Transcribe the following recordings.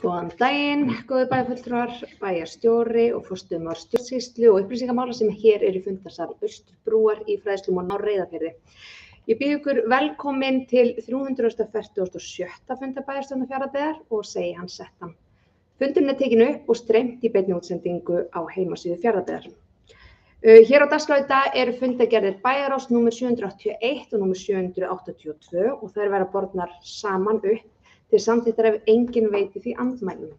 Góðan daginn, góðir bæjarfulltrúar, bæjarstjóri og forstöðumaður stjórnsýslu og upplýsingamála sem hér eru í fundarsal Austurbrúar í Fræðslumál á Reyðarfirði. Ég býð ykkur velkomin til 347. fundar bæjarstjórnar Fjarðabyggðar og segi hann settan. Fundurinn er tekin upp og streymt í beinni útsendingu á heimasíðu Fjarðabyggðar. Hér á dagskrá í dag eru fundargerðir bæjarráðs númer 781 og númer 782 og þær verða bornar saman upp til samþykktar ef enginn veiti því andmælum.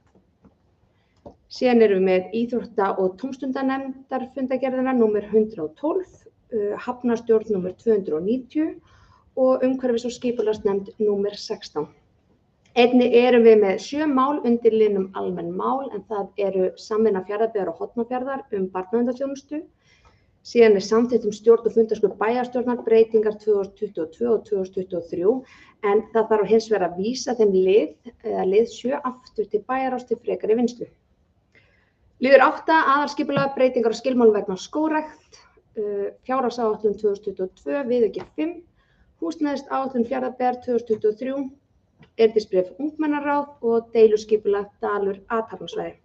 Síðan erum við með íþrótta- og tómstundanefndar fundargerðina númer 112, hafnarstjórn númer 290 og umhverfis- og skipulagsnefnd númer 16. Einnig erum við með 7 mál undir liðnum almenn mál en það eru samvinna Fjarðabyggðar og Hornafjarðar barnaverndarþjónustu. Síðan er samþykkt stjórn og fundarskjöp bæjarstjórnar breytingar 2022 og 2023 en það þarf hins vegar að vísa þeim lið 7 aftur til bæjarráðs til frekari vinnslu. Liður 8 aðalskipulag breytingar og skilmálum vegna skógrækt, fjárhagsáætlun 2022, viðauki 5, húsnæðisáætlun Fjarðabyggðar 2023, erindisbréf ungmennaráð og deiluskipulag Dalur athafnasvæði.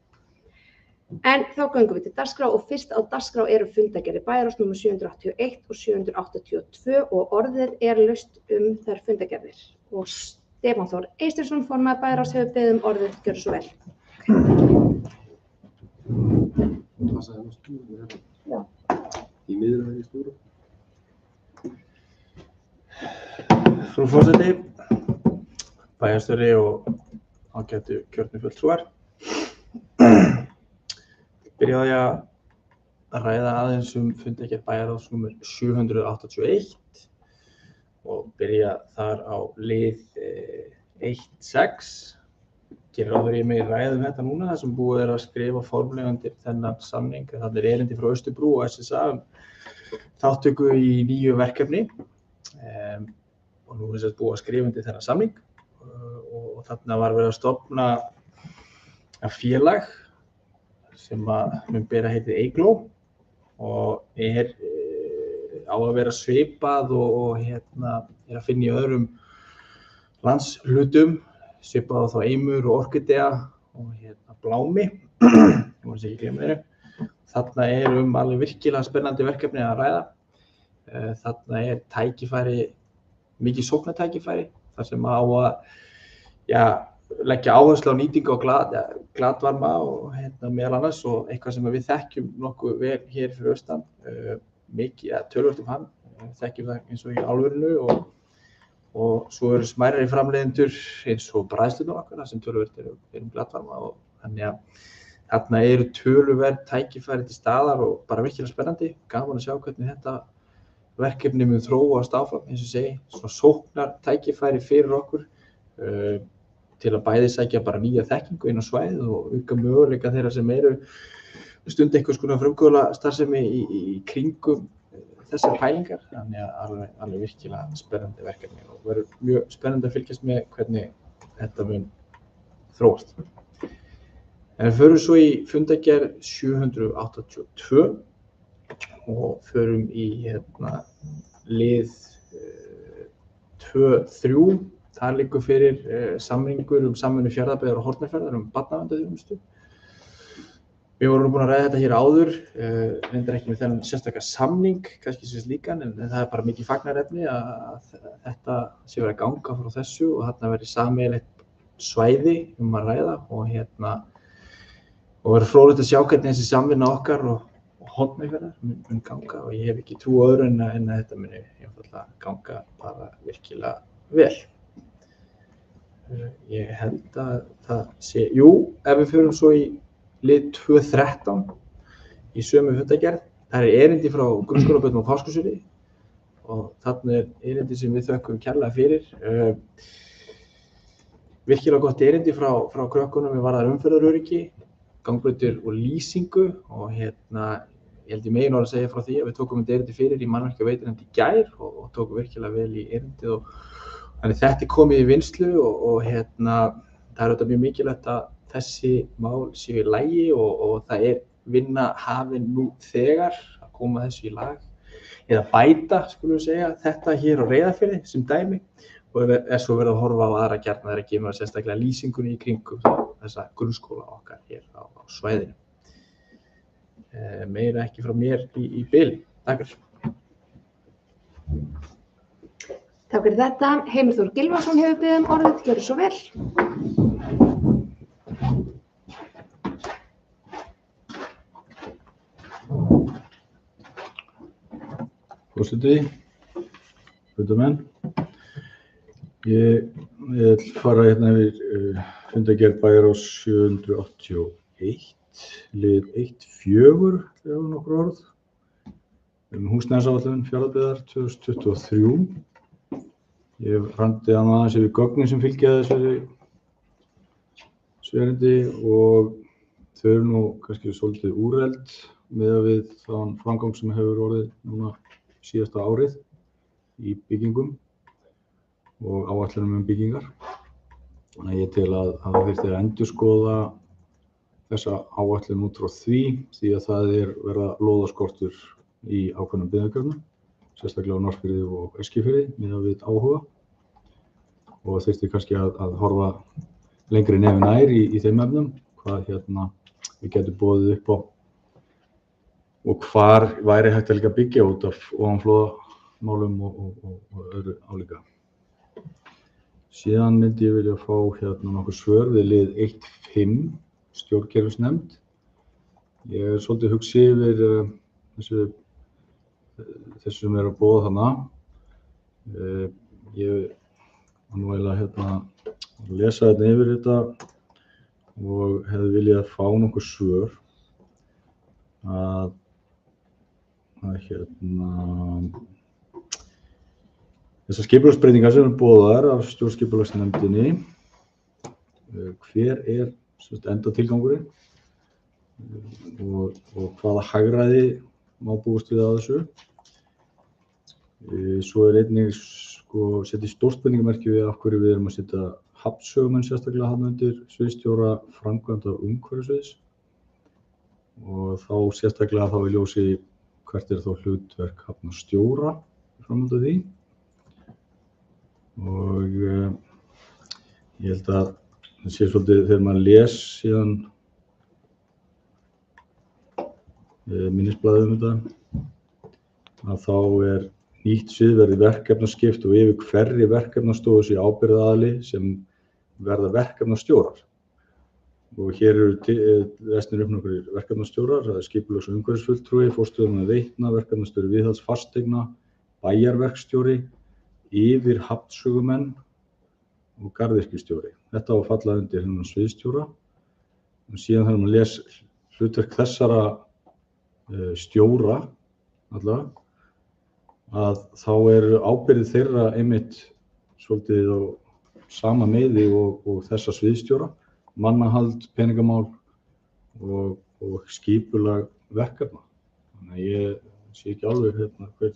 En þá göngum við til dagskrá og fyrst á dagskrá eru fundargerðir bæjarráðs númer 781 og 782 og orðið er laust þær fundargerðir. Og Stefán Þór Eysteinsson, formaður bæjarráðs, hefur beðið orðið, gjörðu svo vel. Í miðri í stúru. Frú forseti, bæjarstjóri og ágætu kjörnu fulltrúar. Byrjaði að ræða aðeins fundargerð bæjarráðs númer 781 og byrja þar á lið 1.6. Gerir ráð fyrir ég megi ræða þetta núna þar sem búið er að skrifa formlega undir þennan samning. Það er erindi frá Austurbrú og SSA þátttöku í nýju verkefni og nú er búið að skrifa undir þennan samning og þarna var verið að stofna félag sem mun bera heitið Eigló og á að vera svipað og er að finna í öðrum landshlutum, svipað á þá Eimur og Orkidea og Blámi, ég má ekki glemma þeirra. Þarna er alveg virkilega spennandi verkefni að ræða. Þarna er tækifæri, mikið sóknartækifæri, þar sem á að leggja áherslu á nýtingu á glatvarma og meðal annars og eitthvað sem við þekkjum nokkuð vel hér fyrir austan, mikið töluvert hann, þekkjum það eins og í álverinu og svo eru smærri framleiðendur eins og bræðslurnar okkar sem töluvert eru glatvarma og þannig að þarna eru töluvert tækifæri til staðar og bara virkilega spennandi, gaman að sjá hvernig þetta verkefni mun þróast áfram, eins og segi, svona sóknar tækifæri fyrir okkur til að bæði sækja bara nýja þekkingu inn á svæðið og auka möguleika þeirra sem eru stund einhvers konar frumkvöðlastarfsemi í kringum þessar pælingar. Þannig að alveg virkilega spennandi verkefni og verður mjög spennandi að fylgjast með hvernig þetta mun þróast. En við förum svo í fundargerð 782 og förum í lið 2.3. Það liggur fyrir samningur samvinnu Fjarðabyggðar og Hornafjarðar barnaverndarþjónustu. Við vorum búin að ræða þetta hér áður, reyndar ekki með þennan sérstaka samning, kannski sem slíkan, en það er bara mikið fagnaðarefni að þetta sé verið að ganga frá þessu og þarna verði sameiginlegt svæði að ræða og verður fróðlegt að sjá hvernig þessi samvinna okkar og Hornafjarðar mun ganga og ég hef ekki trú á öðru en að þetta muni einfaldlega ganga bara virkilega vel. Ég held að það sé, ef við förum svo í lið 2.13 í sömu fundargerð, það er erindi frá grunnskólabörnum á Fáskrúðsfirði og þarna er erindi sem við þökkum kærlega fyrir. Virkilega gott erindi frá krökkunum við varðar umferðaröryggi, gangbrautir og lýsingu og ég held ég megin orð að segja frá því að við tókum þetta erindi fyrir í mannvirkjaveitunefnd í gær og tókum virkilega vel í erindið og þannig þetta er komið í vinnslu og það er auðvitað mjög mikilvægt að þessi mál séu í lagi og það er vinna hafin nú þegar að koma þessu í lag eða bæta, skulum við segja, þetta hér á Reyðarfirði sem dæmi og svo verið að horfa á aðra kjarna þegar kemur sérstaklega lýsingunni í kringum þessa grunnskóla okkar hér á svæðinu. Meira ekki frá mér í bili. Takk fyrir. Takk fyrir þetta. Heimir Þór Gylfason hefur beðið orðið, gjörðu svo vel. Forseti, fundarmenn. Ég vil fara hérna yfir fundargerð bæjarráðs 781, lið 1.4, þegar nokkur orð, húsnæðisáætlun Fjarðabyggðar 2023. Ég randi aðeins yfir gögnin sem fylgja þessari erindi og þau eru nú kannski svolítið úreld miðað við þann framgang sem hefur orðið núna síðasta árið í byggingum og áætlunum byggingar. Þannig að ég tel að það þyrfti að endurskoða þessa áætlun út frá því að það verða lóðaskortur í ákveðnum byggðarkörnum, sérstaklega á Norðfirði og Eskifirði miðað við áhuga og þyrfti kannski að horfa lengri nefn nær í þeim efnum, hvað við getum boðið upp á og hvar væri hægt að líka byggja út af ofanflóðamálum og öðru álíka. Síðan myndi ég vilja fá nokkur svör við lið 1.5, stjórnkerfisnefnd. Ég svolítið hugsi yfir þessu sem að boða þarna. Ég var nú eiginlega að lesa þetta yfir þetta og hefði viljað fá nokkur svör að þessar skipulagsbreytingar sem eru boðaðar af stjórnskipulagsnefndinni, hver endatilgangurinn og hvaða hagræði má búast við að þessu. Svo einnig setja stórt spurningamerki við af hverju við erum að setja hafnsögumenn sérstaklega þarna undir sviðsstjóra framkvæmda umhverfissviðs og þá sérstaklega þá í ljósi hvert þá hlutverk hafnarstjóra framhald af því. Og ég held að það sé svolítið þegar maður les síðan minnisblaðið þetta að þá nýtt svið verði verkefnaskipt og yfir hverri verkefnastofu sé ábyrgðaraðili sem verða verkefnastjórar. Og hér eru restin upp nokkrir verkefnastjórar, það skipulags- og umhverfisfulltrúi, forstöðumaður Veitna, verkefnastjóri viðhalds fasteigna, bæjarverkstjóri, yfir hafnsögumenn og garðyrkjustjóri. Þetta á að falla undir hennan sviðsstjóra. Og síðan þegar maður les hlutverk þessara stjóra allavega, að þá eru ábyrgðir þeirra einmitt svolítið á sama meiði og þessa sviðsstjóra, mannahald, peningamál og skipulag verkefna. Þannig að ég sé ekki alveg hver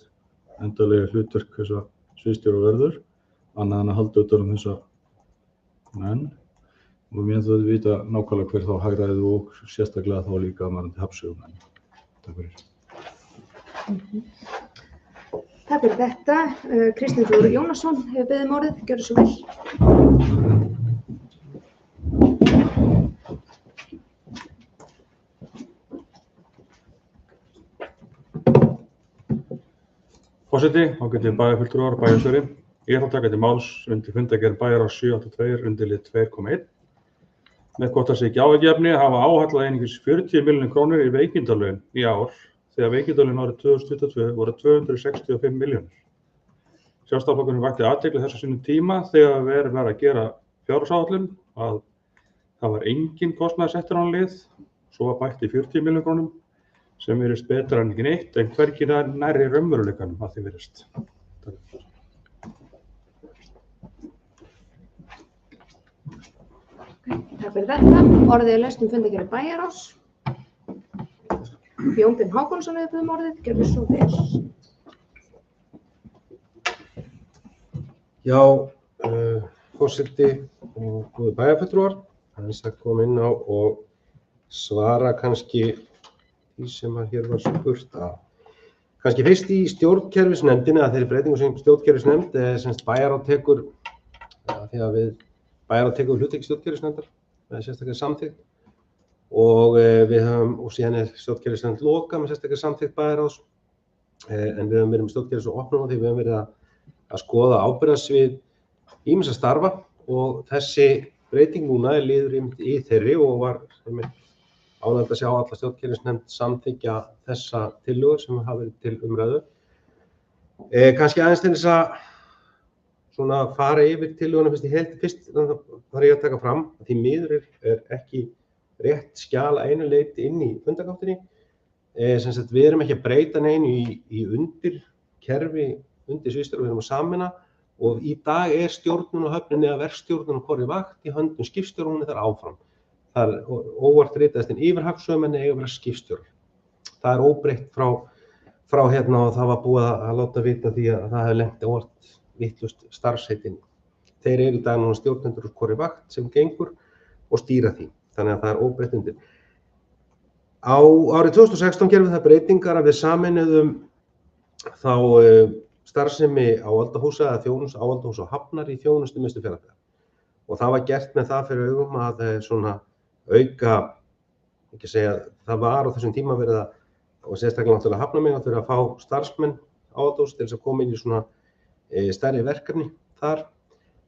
endanlega hlutverk þessa sviðsstjóra verður, annað en að halda utan þessa menn. Og mér finnst að vita nákvæmlega hver þá hagræðið og sérstaklega þá líka varðandi hafnsögumenn. Takk fyrir. Takk fyrir þetta. Kristinn Þór Jónasson hefur beðið orðið, gjörðu svo vel. Forseti, ágæti bæjarfulltrúar, bæjarstjóri. Ég ætla að taka til máls undir fundargerð bæjarráðs 782 undir lið 2.1. Með gott að sé ekki áhyggjuefni hafa áætlað einungis 40 milljónir krónur í veikindalaun í ár þegar veikindalaun árið 2022 voru 265 milljónir. Sjálfstæðisflokkurinn vakti athygli þess á sínum tíma þegar verið var að gera fjárhagsáætlun að það var engin kostnaður settur á lið, svo var bætt í 40 milljónir krónum sem virðist betra en ekki neitt en hvergi nærri raunveruleikanum að því virðist. Takk fyrir þetta. Orðið er laust fundargerð bæjarráðs. Jón Ben Hákonarson hefur beðið orðið, gjörðu svo vel. Já, forseti og góðir bæjarfulltrúar, aðeins að koma inn á og svara kannski því sem hér var spurt að. Kannski fyrst í stjórnkerfisnefndinni að þeirri breytingu sem stjórnkerfisnefnd, bæjarráð tekur því að við bæjarráð tekum hlutverk stjórnkerfisnefndar með sérstaklega samþykkt og og síðan stjórnkerfisnefnd lokað með sérstaklega samþykkt bæjarráðs. En við höfum verið með stjórnkerfis og opnum á því við höfum verið að skoða ábyrgðarsvið ýmissa starfa og þessi breyting núna liður í þeirri og var ánægilegt að sjá alla stjórnkerfisnefnd samþykkja þessa tillögur sem hafa verið til umræðu. Kannski aðeins til þess að svona fara yfir tillöguna fyrst þarf ég að taka fram að því miður ekki rétt skjal að einu leyti inn í fundargáttinni. Sem sagt við erum ekki að breyta neinu í undirkerfi undir sviðsstjóra, við erum að sameina og í dag stjórnun á höfninni eða verkstjórnun á hvorri vakt í höndum skipstjóra, hún þar áfram. Það óvart ritaðist inn yfir hafsjómenn eiga að vera skipstjórar. Það óbreytt frá hérna og það var búið að láta vita því að það hefði lent óvart vitlaust starfsheitin. Þeir í dag núna stjórnendur úr hvorri vakt sem gengur og stýra því. Þannig að það óbreytt undir. Á árið 2016 gerum við það breytingar að við sameinuðum þá starfsemi áhaldahúsa eða áhaldahúsa og hafnar í þjónustu Miðstöð Fjarðabyggðar. Og það var gert með það fyrir augum að svona auka, ekki segja, það var á þessum tíma verið að, og sérstaklega náttúrulega hafnarmenn að fá starfsmenn áhaldahús til þess að koma inn í svona stærri verkefni þar.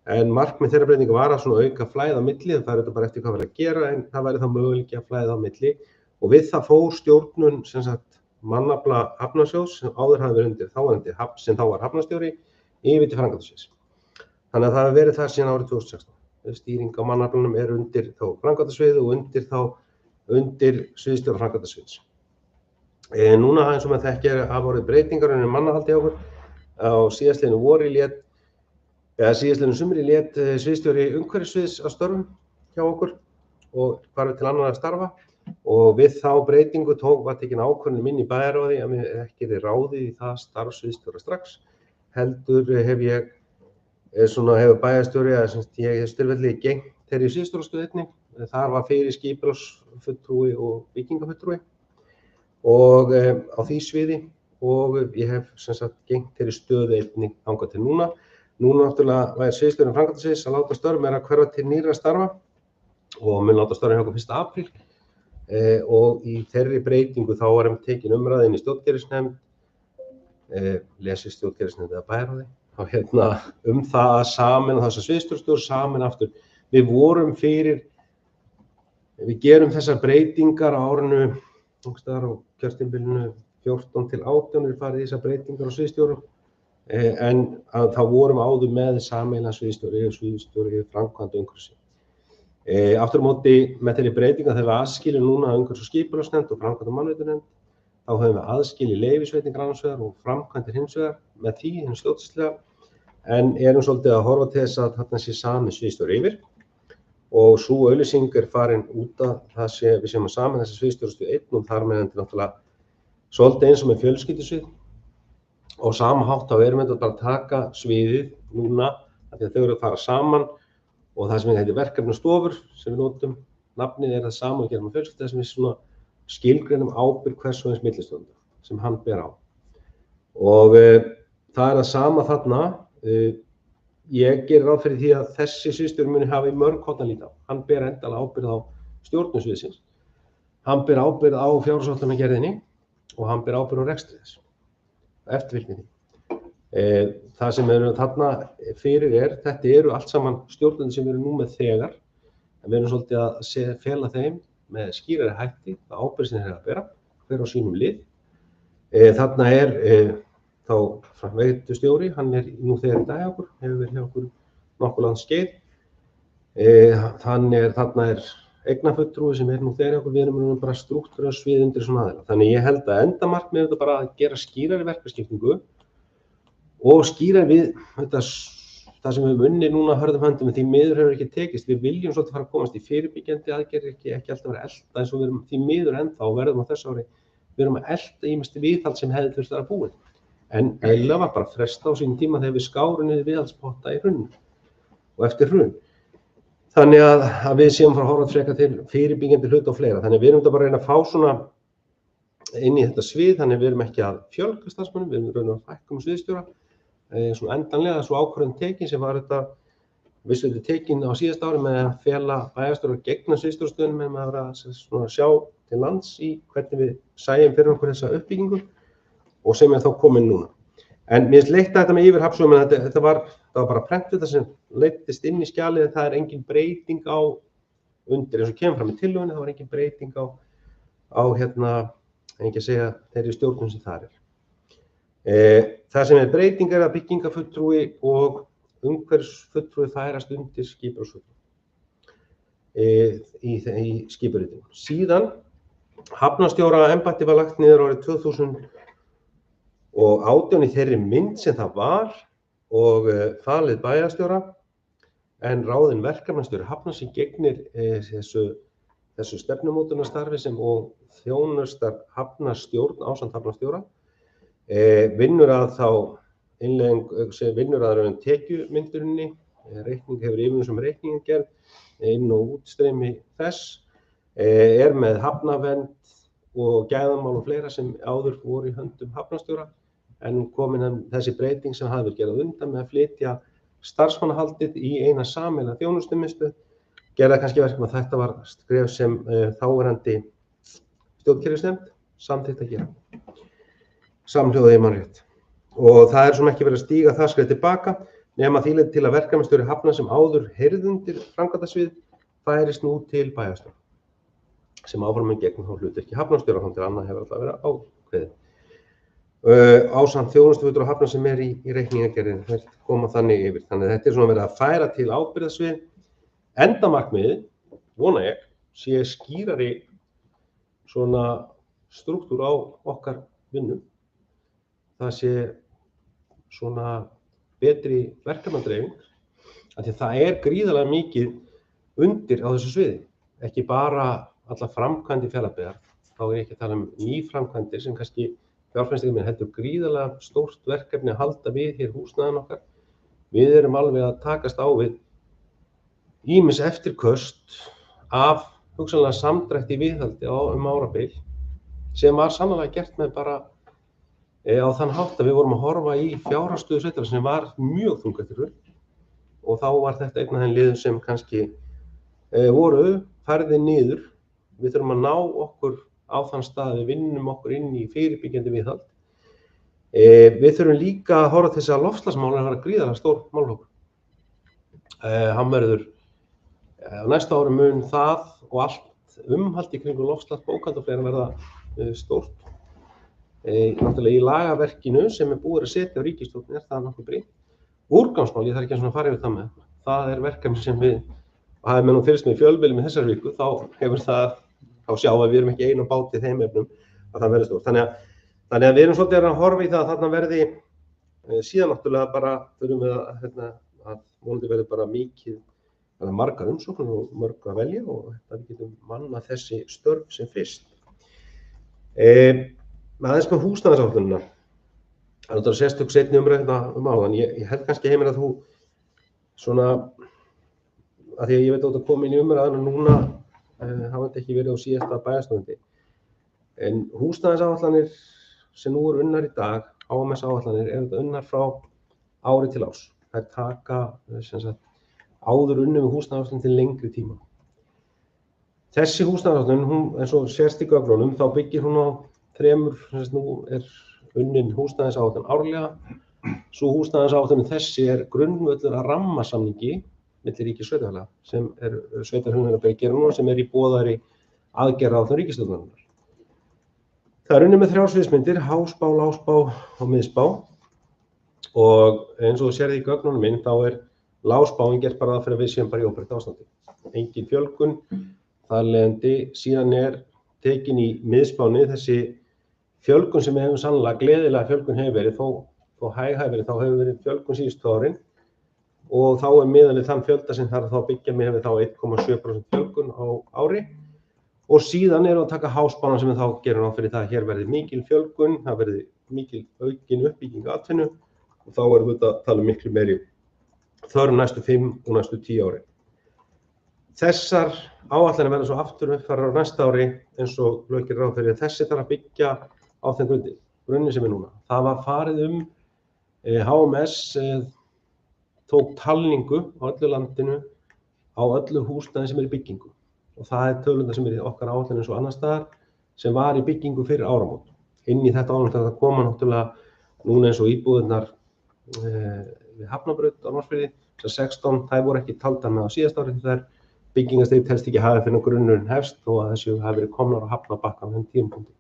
En markmið þeirra breytinga var að svona auka flæði á milli, það þetta bara eftir hvað verið að gera, en það væri þá möguleiki að flæði á milli. Og við það fór stjórnun sem sagt mannafla hafnarsjóðs sem áður hafi verið undir þáverandi sem þá var hafnarstjóri yfir til framkvæmdasviðs. Þannig að það hefur verið það síðan árið 2016. Stýring á mannaflanum undir þá framkvæmdasvið og undir sviðsstjóra framkvæmdasviðs. Núna eins og með þekkja hafa orðið breytingar undir mannahaldi hjá okkur. Á síðastliðnu sumri lét sviðsstjóri umhverfissviðs að störfum hjá okkur og hvarf til annarra starfa. Og við þá breytingu var tekin ákvörðun inn í bæjarráði að mér ekki ráðið í það starfsviðsstjóra strax. Heldur hefur bæjarstjóri að ég styrveldi gegnt þeirri sviðsstjórastöðu einnig. Þar var fyrir skipulagsfulltrúi og byggingafulltrúi og á því sviði og ég hef gegnt þeirri stöðu einnig þangað til núna. Núna náttúrulega var sviðsstjórinn framkvæmdasviðs að láta störf að hverfa til nýrra starfa og mun láta störfin hjá okkur 1. apríl. Og í þeirri breytingu þá var tekin umræða inn í stjórnkerfisnefnd, stjórnkerfisnefnd eða bæjarráði, og það að sameina þessa sviðsstjórastjóra saman aftur. Við gerum þessar breytingar á árinu, á kjörtímabilinu 14 til 18 farið í þessar breytingar á sviðsstjórum, en þá vorum áður með sameiginlegan sviðsstjóri framkvæmd umhverfis. Aftur á móti með þeirri breytinga þegar við aðskiljum núna umhverfis- og skipulagsnefnd og framkvæmd- og mannveitunefnd, þá höfum við aðskilið leyfisveitingar annars vegar og framkvæmdir hins vegar með því hins stjórnsýslulega, en erum svolítið að horfa til þess að þarna sé sami sviðsstjóri yfir og sú auglýsing farin út að við séum að sameina þessa sviðsstjórastöðu einn og þar með náttúrulega svolítið eins og með fjölskyldusvið og sama hátt þá erum við bara að taka sviðið núna af því að þau eru að fara saman. Og það sem heitir verkefnastofur sem við notum, nafnið það sama og gerum með fjölskyldu sem við svona skilgreinum ábyrgð hvers og eins millistjórnanda sem hann ber á. Og það það sama þarna, ég gerir ráð fyrir því að þessi sviðsstjóri muni hafa í mörg horn að líta. Hann ber endanlega ábyrgð á stjórnun sviðsins. Hann ber ábyrgð á fjárhagsáætlanagerðinni og hann ber ábyrgð á rekstri þess, eftirfylgni því. Það sem við erum þarna fyrir þetta eru allt saman stjórnendur sem við erum nú með þegar, en við erum svolítið að fela þeim með skýrari hætti að ábyrgð sem þeir að bera, hver á sínum lið. Þarna þá veitustjóri, hann nú þegar í dag hjá okkur, hefur verið hjá okkur nokkuð langt skeið. Þarna eignafulltrúi sem nú þegar hjá okkur, við erum bara strúktúrað svið undir svona aðila. Þannig ég held að endamarkmið þetta bara að gera skýrari verkaskiptingu og skýra við það sem við höfum unnið núna hörðum höndum, því miður hefur ekki tekist. Við viljum svolítið fara að komast í fyrirbyggjandi aðgerðir, ekki alltaf vera að elta eins og við erum því miður ennþá og verðum á þessu ári. Við erum að elta ýmist viðhald sem hefði þurft að vera búið. En eiginlega var bara fresta á sínum tíma þegar við skárum niður viðhaldspotta í hruninu og eftir hrun. Þannig að við séum fara að horfa frekar til fyrirbyggjandi hluta og fleira. Þannig við erum þetta bara að reyna að fá svona inn í þetta svið, þannig við erum ekki að fjölga starfsmönnum, við erum að fækka sviðsstjóra. Svona endanlega svo ákvörðun tekin sem var þetta vissulega tekin á síðasta ári með að fela bæjarstjóra gegna sviðsstjórastöðunum með að vera svona að sjá til lands í hvernig við sæjum fyrir okkur þessa uppbyggingu og sem þá komin núna. En mér finnst leitt að þetta með yfirhafsvegum, en þetta var bara prentið það sem leiddist inn í skjalið, það engin breyting á undir, eins og kemur fram í tillögunni, það var engin breyting á ekki að segja þeirri stjórnum sem þar það sem breyting að byggingafulltrúi og umhverfisfulltrúi færast undir skipulagsfulltrúa í skipuritinu. Síðan hafnarstjóra embætti var lagt niður árið 2018 í þeirri mynd sem það var og falið bæjarstjóra, en ráðinn verkefnastjóri hafnar sem gegnir þessu stefnumótunarstarfi sem og þjónustar hafnarstjórn ásamt hafnarstjóra, vinnur að tekjumynduninni, hefur yfirumsjón með reikningagerð, inn- og útstreymi þess, með hafnavernd og gæðamál og fleira sem áður voru í höndum hafnarstjóra, en komin þessi breyting sem hafði verið gerð undan með að flytja starfsmannahaldið í eina sameiginlega þjónustumiðstöð, gerði kannski verkum að þetta var skref sem þáverandi stjórnkerfisnefnd samþykkti að gera. Samhljóða ég man rétt. Og það svona ekki verið að stíga það skref tilbaka, nema því leyti til að verkefnastjóri hafna sem áður heyrði undir framkvæmdasvið færist nú til bæjarstjóra, sem áfram gegn þá hlutverki hafnarstjóra, þannig til annað hefur alltaf verið ákveðið. Ásamt þjónustufulltrúa hafna sem í reikningagerðinni, þeir koma þannig yfir. Þannig að þetta svona verið að færa til ábyrgðarsvið. Endamarkmiðið, vona ég, sé skýrari svona struktúr á okkar vinnu. Það sé svona betri verkefnadreifing, af því að það gríðarlega mikið undir á þessu sviði. Ekki bara alla framkvæmdir Fjarðabyggðar, þá ég ekki að tala nýframkvæmdir sem kannski fjárfestingin minn heldur gríðarlega stórt verkefni að halda við hér húsnæðin okkar. Við erum alveg að takast á við ýmis eftirköst af hugsanlega samdrætti viðhaldi árabil, sem var sannarlega gert með bara á þann hátt að við vorum að horfa í fjárhagsstöðu sveitarfélagsins sem var mjög þung eftir hrun, og þá var þetta einn af þeim liðum sem kannski voru færðir niður. Við þurfum að ná okkur á þann stað, við vinnum okkur inn í fyrirbyggjandi viðhald. Við þurfum líka að horfa til þess að loftslagsmálin vera gríðarlega stór málaflokkur. Hann verður á næsta ári mun það og allt umhald í kringum loftslagsbókhald og fleira verða stórt. Náttúrulega í lagaverkinu sem búið að setja á ríkisstjórn það nokkuð brýnt. Úrgangsmál, ég þarf ekki að fara yfir það með. Það verkefni sem við, og hafði nú fylgst með fjölmiðlum í þessari viku, þá hefur það þá sjá að við erum ekki einu á báti í þeim efnum að það verði stórt. Þannig að við erum svolítið að horfa í það að þarna verði síðan náttúrulega bara þurfum við að vonandi verði bara mikið margar umsóknir og mörg að velja og við getum mannað þessi störf sem fyrst. Aðeins með húsnæðisáætlunina. Það er náttúrulega sérstök seinni umræða áðan. Ég held kannski Heimir að þú svona, að því að ég veit að þú komin í umræðuna núna, hafa þetta ekki verið á síðasta bæjarstjórnarfundi. En húsnæðisáætlanir sem nú eru unnar í dag, HMS-áætlanir, þetta unnar frá ári til árs. Þær taka sem sagt áður unnið við húsnæðisáætlun til lengri tíma. Þessi húsnæðisáætlun, eins og sést í gögnunum, þá byggir hún á þremur, sem sagt nú unnin húsnæðisáætlun árlega. Sú húsnæðisáætlun þessi grunnvöllur að rammasamningi milli ríkis og sveitarfélaga, sem sveitarfélögin að gera núna, sem í boðaðri aðgerðaáætlun ríkisstjórnarinnar. Það unnið með 3 sviðsmyndir, háspá, lágspá og miðspá. Og eins og þú sérði í gögnunum minn, þá lágspáin gert bara það fyrir að við séum bara í óbreyttu ástandi. Engin fjölgun, þar af leiðandi, síðan tekin í miðspánni þessi fjölgun sem hefur sannlega gleðilega fjölgun hefur verið, þó hæg hefur verið, þá hefur verið fjölgun síðustu árin. Og þá miðað við þann fjölda sem þarf þá byggja með hefur þá 1,7% fjölgun á ári. Og síðan að taka háspána sem við þá gerum á fyrir það að hér verði mikil fjölgun, það verði mikil aukin uppbygging atvinnu og þá við að tala miklu meiri þörf næstu 5 og næstu 10 ári. Þessar áætlanir verða svo aftur uppfærðar á næsta ári eins og lög gerir ráð fyrir. Þessi þarf að byggja á þeim grunni sem núna. Það var farið HMS tók talningu á öllu landinu á öllu húsnæði sem í byggingu. Og það tölurnar sem í okkar áætlun eins og annars staðar sem var í byggingu fyrir áramót. Inn í þetta áætlun það koma náttúrulega núna eins og íbúðirnar við Hafnabraut á Norðfirði, þessar 16, þær voru ekki taldar með á síðasta ári því þær byggingastig telst ekki hafi fyrir grunnurinn hefst og að þessu hafi verið komnar á Hafnarbakka á þeim tímapunkti.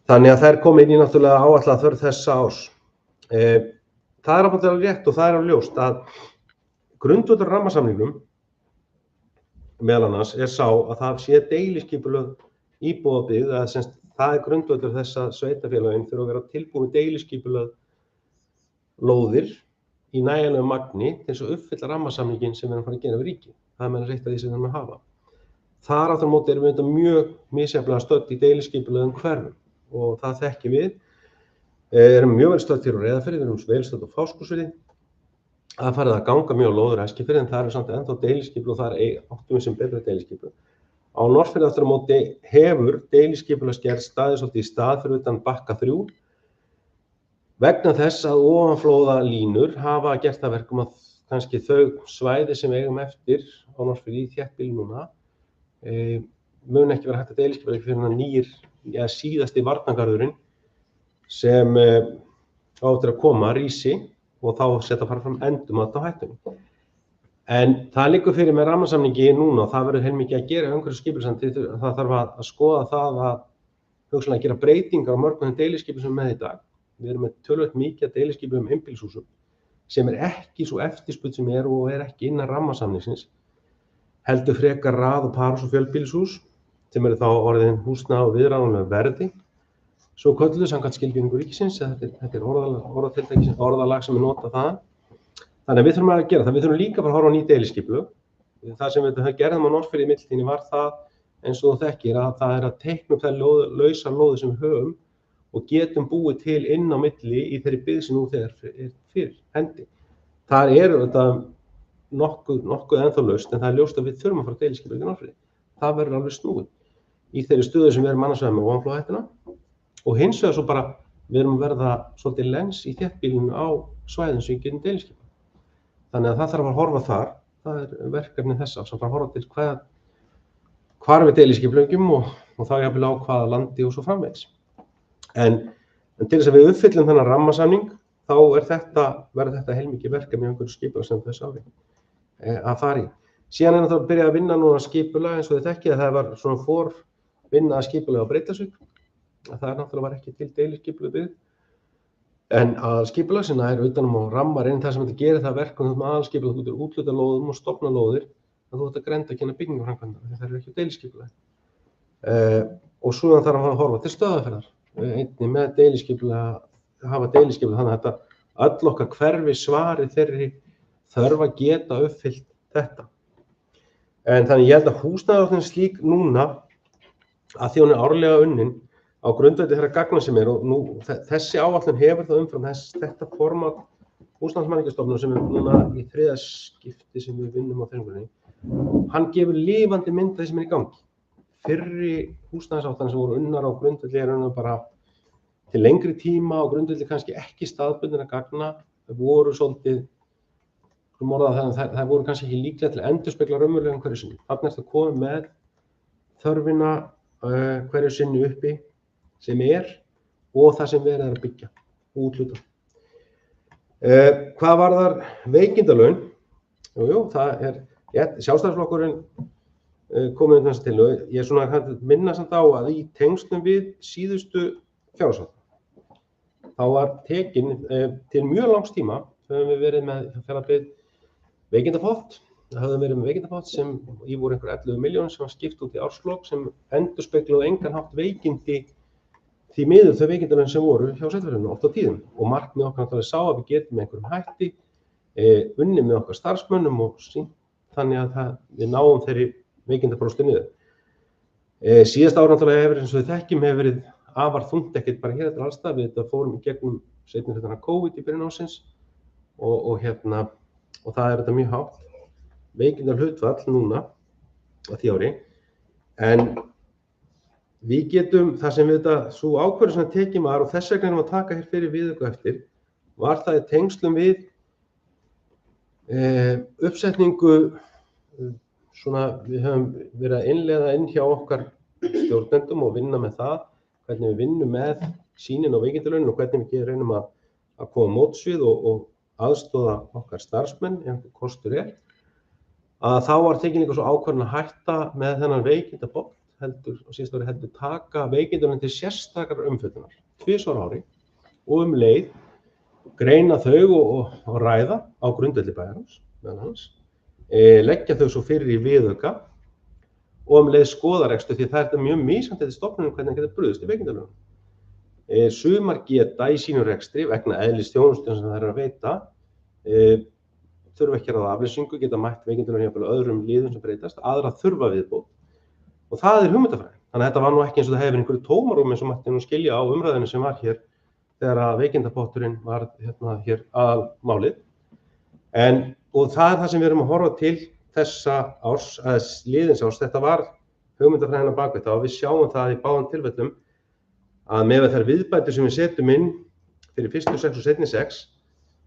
Þannig að þær komu inn í náttúrulega áætlaða þörf þessa árs. Það er náttúrulega rétt og það er ljóst að grundvöllur rammasamningnum meðal annars sá að það sé deiliskipulögð íbúðabyggð, að semst það grundvöllur þess að sveitarfélögin þurfa að vera tilbúin deiliskipulögð lóðir í nægjanlegu magni til þess að uppfylla rammasamninginn sem við erum að fara að gera við ríkið. Það er meðal eitt af því sem við erum að hafa. Þar aftur á móti erum við mjög misjafnlega stödd í deiliskipulögðum hverfum og það þekkjum við. Erum mjög vel stödd hér á Reyðarfirði, við erum vel stödd á Fáskrúðsfirði. Það farið að ganga mjög á lóður á Eskifirði en það eru samt ennþá deiliskipulög og það áttum við sem betra deiliskipulög. Á Norðfirði aftur á móti hefur deiliskipulagsgerð staðið svolítið í stað fyrir utan Bakka 3 vegna þess að ofanflóðalínur hafa gert það verkum að kannski þau svæði sem við eigum eftir á Norðfirði í þéttbýli núna mun ekki vera hægt að deiliskipuleggja fyrir hann nýr, síðasti varnargarðurinn sem á eftir að koma, rísi og þá setja fara fram endurmat á hættunni. En það liggur fyrir með rammasamningi núna og það verður heilmikið að gera umhverfisskipulagssandi. Það þarf að skoða það að hugsanlega gera breytingar á mörgum þeim deiliskipum sem við með í dag. Við erum með töluvert mikið að deiliskipum einbýlishúsum sem ekki svo eftirspurn sem og ekki innan rammasamningsins. Heldur frekar rað- og parhús og fjölbýlishús sem þá orðin húsnæði á viðráðanlegu verði. Svo kölluðu samkvæmt skilgreiningu ríkisins, þetta orðalag sem notað það. Þannig að við þurfum að gera það. Við þurfum líka bara að horfa á ný deiliskipulög. Það sem við gerðum á Norðfirði í millitíðinni var það, eins og þú þekkir, að það að teikna upp þær lausar lóðir sem við höfum og getum búið til inn á milli í þeirri byggð sem nú þegar fyrir hendi. Það þetta nokkuð ennþá laust, en það ljóst að við þurfum að fara deiliskipulög í Norðfirði. Það verður alveg snúið í þeirri stöðu sem við erum annars vegar með ofanflóðahættuna og hins vegar svo bara við erum að verða svolítið lens í þéttbýlinu á svæðum sem við getum deiliskipulög. Þannig að það þarf að horfa þar, það er verkefni þessa, sem þarf að horfa til hvar við deiliskipulögjum og þá jafnvel á hvaða landi og svo framvegis. En til þess að við uppfyllum þennan rammasamning, þá verður þetta heilmikið verkefni í einhverju skipulagsstöðu þessu ári að fara í. Síðan er það að byrja að vinna núna skipulag eins og þið þekkið að það var svona forvinna að skipulag á Breiðdalsvík. Það náttúrulega var ekki til deiliskipulögð byggð. En aðalskipulag sem það utanum og rammar inn það sem þetta gerir það verkum með aðalskipulag, þú getur útluta lóðum og stofna lóðir að þú ert að grenndarkenna byggingaframkvæmdar því það eru ekki deiliskipulag. Og svo þarf að horfa til stöðaferðar. Einnig með deiliskipulag, hafa deiliskipulag þannig að þetta öll okkar hverfi svari þeirri þörf að geta uppfyllt þetta. En þannig ég held að húsnæðisáætlun slík núna að því hún er árlega unnin á grundvelli þeirra gagna sem og nú þessi áætlun hefur það umfram þetta format húsnæðismannvirkjastofnunar sem núna í þriðja skipti sem við vinnum á þrengunni. Hann gefur lifandi mynd af því sem í gangi. Fyrri húsnæðisáætlanir sem voru unnar á grundvelli bara til lengri tíma og grundvelli kannski ekki staðbundinna gagna voru svolítið það voru kannski ekki líklega til að endurspegla raunveruleikann hverju sinni. Þarna ertu komið með þörfina hverju sinni uppi sem og það sem verið að byggja og útluta. Hvað varðar veikindalaun? Jú, það Sjálfstæðisflokkurinn komið þess til og ég svona minna samt á að í tengslum við síðustu fjárhagsáætlun þá var tekin til mjög langs tíma höfum við verið með fjárhagsbið veikindapott. Það höfum verið með veikindapott sem í voru einhver 11 milljónir sem var skipt út í árslok sem endurspegluðu engan hátt veikindi því miður þau veikindalaun sem voru hjá sveitarfélögunum oft á tíðum og markmið okkar náttúrulega sá að við getum með einhverjum hætti unnið með okkar starfsmönnum og þannig að við náum þeirri veikindaprófstu niður. Síðasta ár náttúrulega hefur eins og við þekkjum hefur verið afar þungt ekkert bara hér eftir allstað við þetta fórum í gegnum seinni hlutann af COVID í byrjun ársins og það er þetta mjög hátt veikindahlutfall núna á því ári en við getum það sem við þetta svo ákvörðun sem tekjum var og þess vegna erum að taka hér fyrir viðauka eftir var það í tengslum við Uppsetningu, svona við höfum verið að innleiða inn hjá okkar stjórnendum og vinna með það, hvernig við vinnum með sýnin og veikindalaunin og hvernig við reynum að koma móts við og aðstoða okkar starfsmenn ef einhver kostur að þá var tekin líka svo ákvörðun að hætta með þennan veikindapott og síðast ári heldur taka veikindalaunin til sérstakar umfjöllunar 2 á ári og leið greina þau og ræða á grundvelli bæjarins meðal hans, leggja þau svo fyrir í viðauka og leið skoða rekstur því það er mjög misjafnt eftir stofnunum hvernig það getur brugðist í veikindalaunin. Sumar geta í sínum rekstri vegna eðlis þjónustu sem það er að veita þurfa ekki að ráða aflýsingu, geta mætt veikindalaunin jafnvel öðrum liðum sem breytast, aðra þurfa viðbót og það er hugmyndafræði. Þannig að þetta var nú ekki eins og það hefur einhverju tómarúm eins og mætti nú skilja á umræðinu sem var hér þegar að veikindapotturinn var hér aðalmálið. Og það er það sem við erum að horfa til þessa árs, liðins árs, þetta var hugmyndafræðin á bakvið það og við sjáum það í báðum tilfellum að með þær viðbætur sem við setjum inn fyrir fyrstu 6 og seinni 6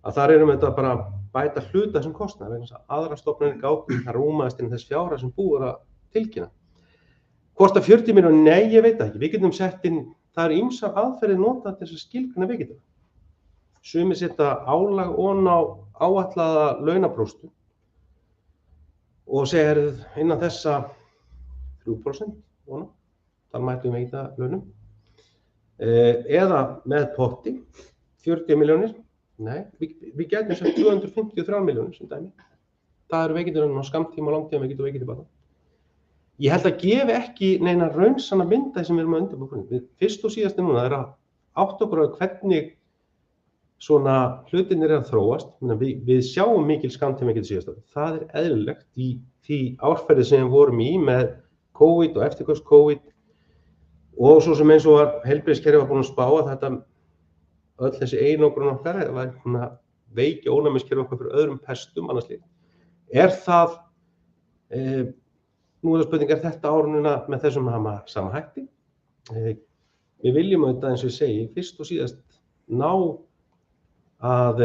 að þar erum við þetta bara að bæta hluta þessum kostnaði vegna þess að aðrar stofnanir gátu það rúmaðist inn þess fjárhæð sem búið er að tilkynna. Hvort að 40 milljónir? Nei, ég veit það ekki. Við getum sett inn, það eru ýmsar aðferðir notað til þess að skilgreina veikindalaunin. Sumir setja álag ofan á áætlaða launaprósentu og segja innan þessa 3% ofan á, þar mætum við veikindalaunum. Eða með potti 40 milljónir, nei, við getum sett 253 milljónir sem dæmi. Það eru veikindalaunin á skammtíma og langtíma veikinda og veikindabata. Ég held að gefi ekki neina raunsanna mynda sem við erum að undirbúa. Við fyrst og síðast núna er að átta okkur á hvernig svona hlutirnir að þróast. Við sjáum mikil skammtíma veikindi síðast ári. Það er eðlilegt í því árferði sem við vorum í með COVID og eftirköst COVID og svo sem eins og heilbrigðiskerfið var búin að spá að þetta öll þessi einangrun okkar var veiki ónæmiskerfi okkar fyrir öðrum pestum annars líkt. Það nú er það spurning, þetta árununa með þessum sama hætti? Við viljum auðvitað eins og ég segi, fyrst og síðast ná að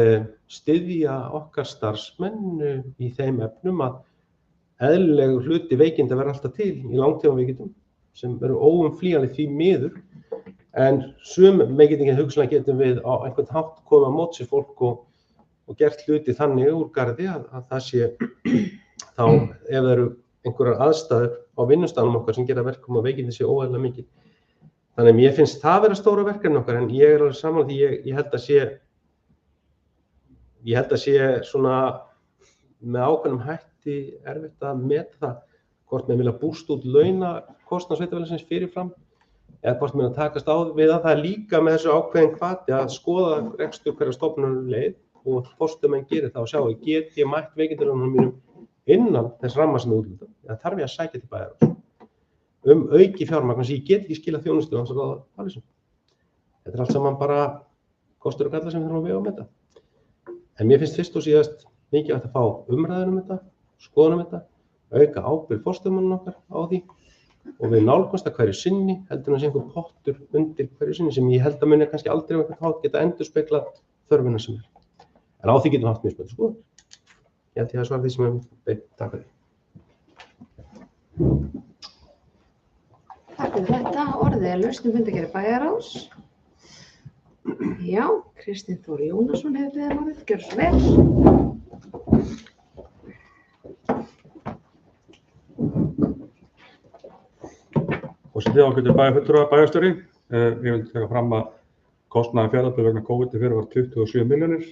styðja okkar starfsmenn í þeim efnum að eðlilegur hluti veikinda verður alltaf til í langtímaveikindum sem eru óumflýjanleg því miður en sum veikindin hugsanlega getum við á einhvern hátt komið á móts við fólk og gert hluti þannig úr garði að það sé þá ef það eru einhverjar aðstæður á vinnustaðnum okkar sem gera verkum og veikindi sé óeðlilega mikið. Þannig að mér finnst það vera stóra verkefni okkar en ég er alveg sammála því ég held að sé svona með ákveðnum hætti erfitt að meta það hvort með vilja bústa út launakostnað sveitarfélagsins fyrirfram eða hvort með að takast á við að það er líka með þessu ákveðin hvati að skoða rekstur hverja stofnunar leið og forstöðumenn gerir það og sjá get ég mætt veikindalögunum mínum innan þess ramma sem er úthlutað eða þarf ég að sækja til bæjarins auki fjármagn sem ég get ekki skilað þjónustu án þess að ráða aflýsingum. Þetta er allt saman bara kostur og gallar sem við þurfum að vega þetta. En mér finnst fyrst og síðast mikilvægt að fá umræður þetta, skoðun þetta, auka ábyrgð forstöðumannanna okkar á því og við nálgumst að hverju sinni heldur að sé einhver pottur undir hverju sinni sem ég held að muni kannski aldrei á einhvern hátt geta endurspeglað þörfina sem er. En á því getum við haft mismunandi skoðun. Ég held ég að svara því sem ég beint. Takk fyrir. Takk fyrir þetta. Orðið er lausn fundargerð bæjarráðs. Já, Kristinn Þór Jónasson hefur beðið orðið. Gjörðu svo vel. Forseti ágætur bæjarfulltrúar bæjarstjóri. Ég vil taka fram að kostnaður Fjarðabyggðar vegna COVID fyrir var 27 milljónir.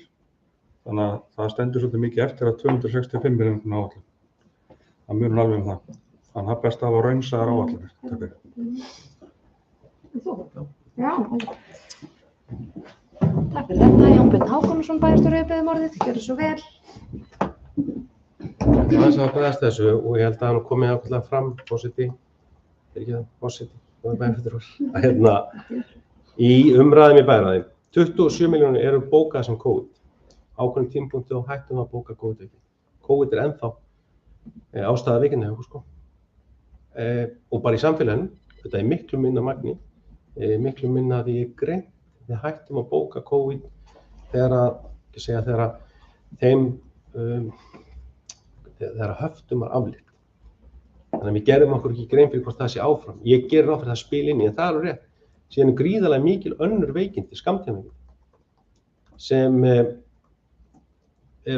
Þannig að það stendur svolítið mikið eftir að 265 milljónir áætlun. Það munar alveg það. Þannig að það best að hafa raunsaðar áætlanir. Takk fyrir. Já. Takk fyrir þetta. Jón Björn Hákonarson bæjarstjóri hefur beðið orðið. Gjörðu svo vel. Það er að bregðast þessu og ég held að hann komið ákveðlega fram forseti. Í umræðum í bæjarráði 27 milljónir eru bókað sem COVID ákveðnum tímapunkti og hættum að bóka COVID ekki. COVID er ennþá ástæða veikinda hjá okkur og bara í samfélaginu þetta er miklu minna magni miklu minna því greint við hættum að bóka COVID þegar þeim þegar höftum var aflétt. Þannig að við gerum okkur ekki grein fyrir hvort það sé áfram. Ég gerir ráð fyrir það spil inn í, en það er alveg rétt. Síðan gríðarlega mikil önnur veikindi, skammtímaveikindi, sem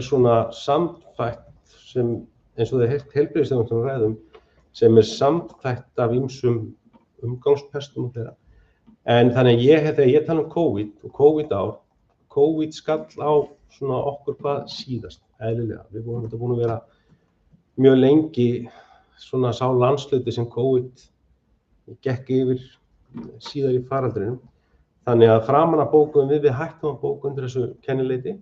svona samþætt, sem eins og það heilbrigðisþjónustan ræðum, sem samþætt af ýmsum umgangspestum og þeirra. En þannig að þegar ég tala COVID og COVID-ár, COVID skall á svona okkur hvað síðast, eðlilega. Við vorum þetta búin að vera mjög lengi svona sá landshluti sem COVID gekk yfir síðar í faraldrinum. Þannig að framan að bókuðum við hættum að bóka undir þessu kennileiti,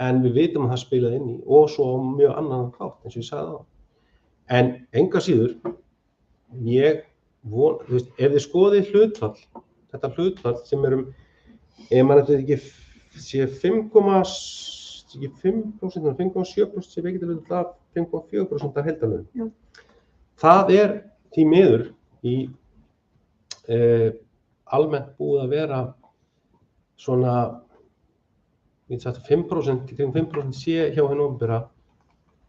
en við vitum að það spilaði inn í og svo mjög annan þátt, eins og ég sagði það. En enga síður, ef þið skoðið hlutfall, þetta hlutfall sem ef maður þetta ekki sé 5,7% sem veikindalaunin af 5,4% af heildarlaunum. Það því miður í almennt búið að vera svona 5%, kring 5% sé hjá hinu opinbera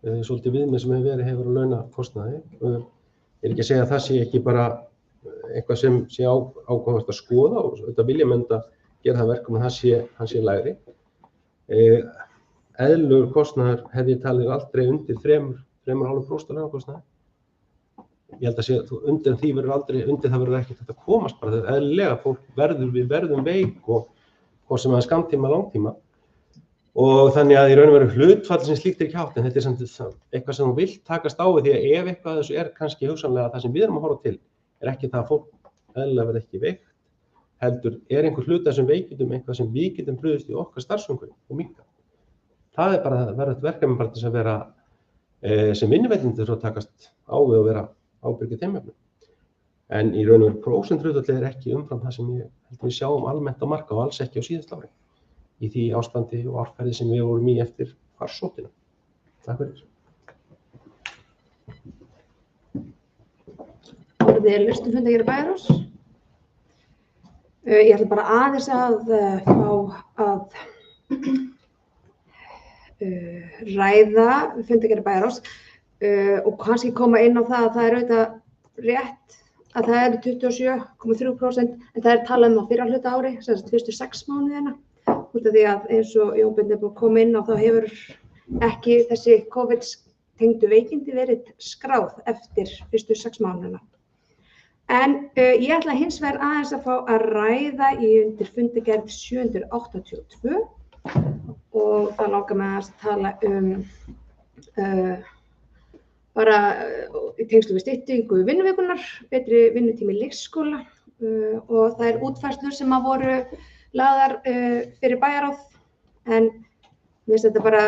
svolítið viðmið sem hefur verið á launakostnaði. Ég ekki að segja að það sé ekki bara eitthvað sem sé ákvæmast að skoða og þetta vilja menn að gera það verkum að hann sé lægri. Eðlilegur kostnaður hefði ég talið aldrei undir 3,5% launakostnaði. Ég held að undir það verður ekki þetta komast bara, það eðlilega við verðum veik og hvort sem það er skammtíma, langtíma. Og þannig að í raun og veru hlutfall sem slíkt ekki hátt, en þetta samt eitthvað sem þú vilt takast á við, því að ef eitthvað af þessu kannski hugsanlega það sem við erum að horfa til, ekki það að fólk eðlilega verði ekki veikt, heldur einhver hluti af þessum veikindum eitthvað sem við getum brugðist í okkar starfsumhverfi og minnka. Það verður þetta verkefni bara til að vera sem vinnuveitendur að takast á við og vera ábyrgir þeim efnum. En í raun og veru prósenthlutfallið ekki umfram það sem ég held við sjáum almennt á marka og alls ekki á síðasta ári í því ástandi og árferði sem við vorum í eftir farsóttina. Takk fyrir. Orðið lausnumfundargerðar Bæjarráðs. Ég ætla bara aðeins að fá að ræða fundargerðar Bæjarráðs og kannski koma inn á það að það auðvitað rétt að það 27,3%, en það talað á fyrra hluta ári, sem sagt fyrstu 6 mánuðina. Út af því að eins og Jón Bjarni búið að koma inn á þá hefur ekki þessi COVID-tengdu veikindi verið skráð eftir fyrstu 6 mánuðina. En ég ætla hins vegar aðeins að fá að ræða undir fundargerð 782 og það langar mig að tala bara í tengslum við styttingu vinnuvikunar, betri vinnutími í leikskóla og það útfærslur sem voru lagðar fyrir Bæjarráð, en mér finnst þetta bara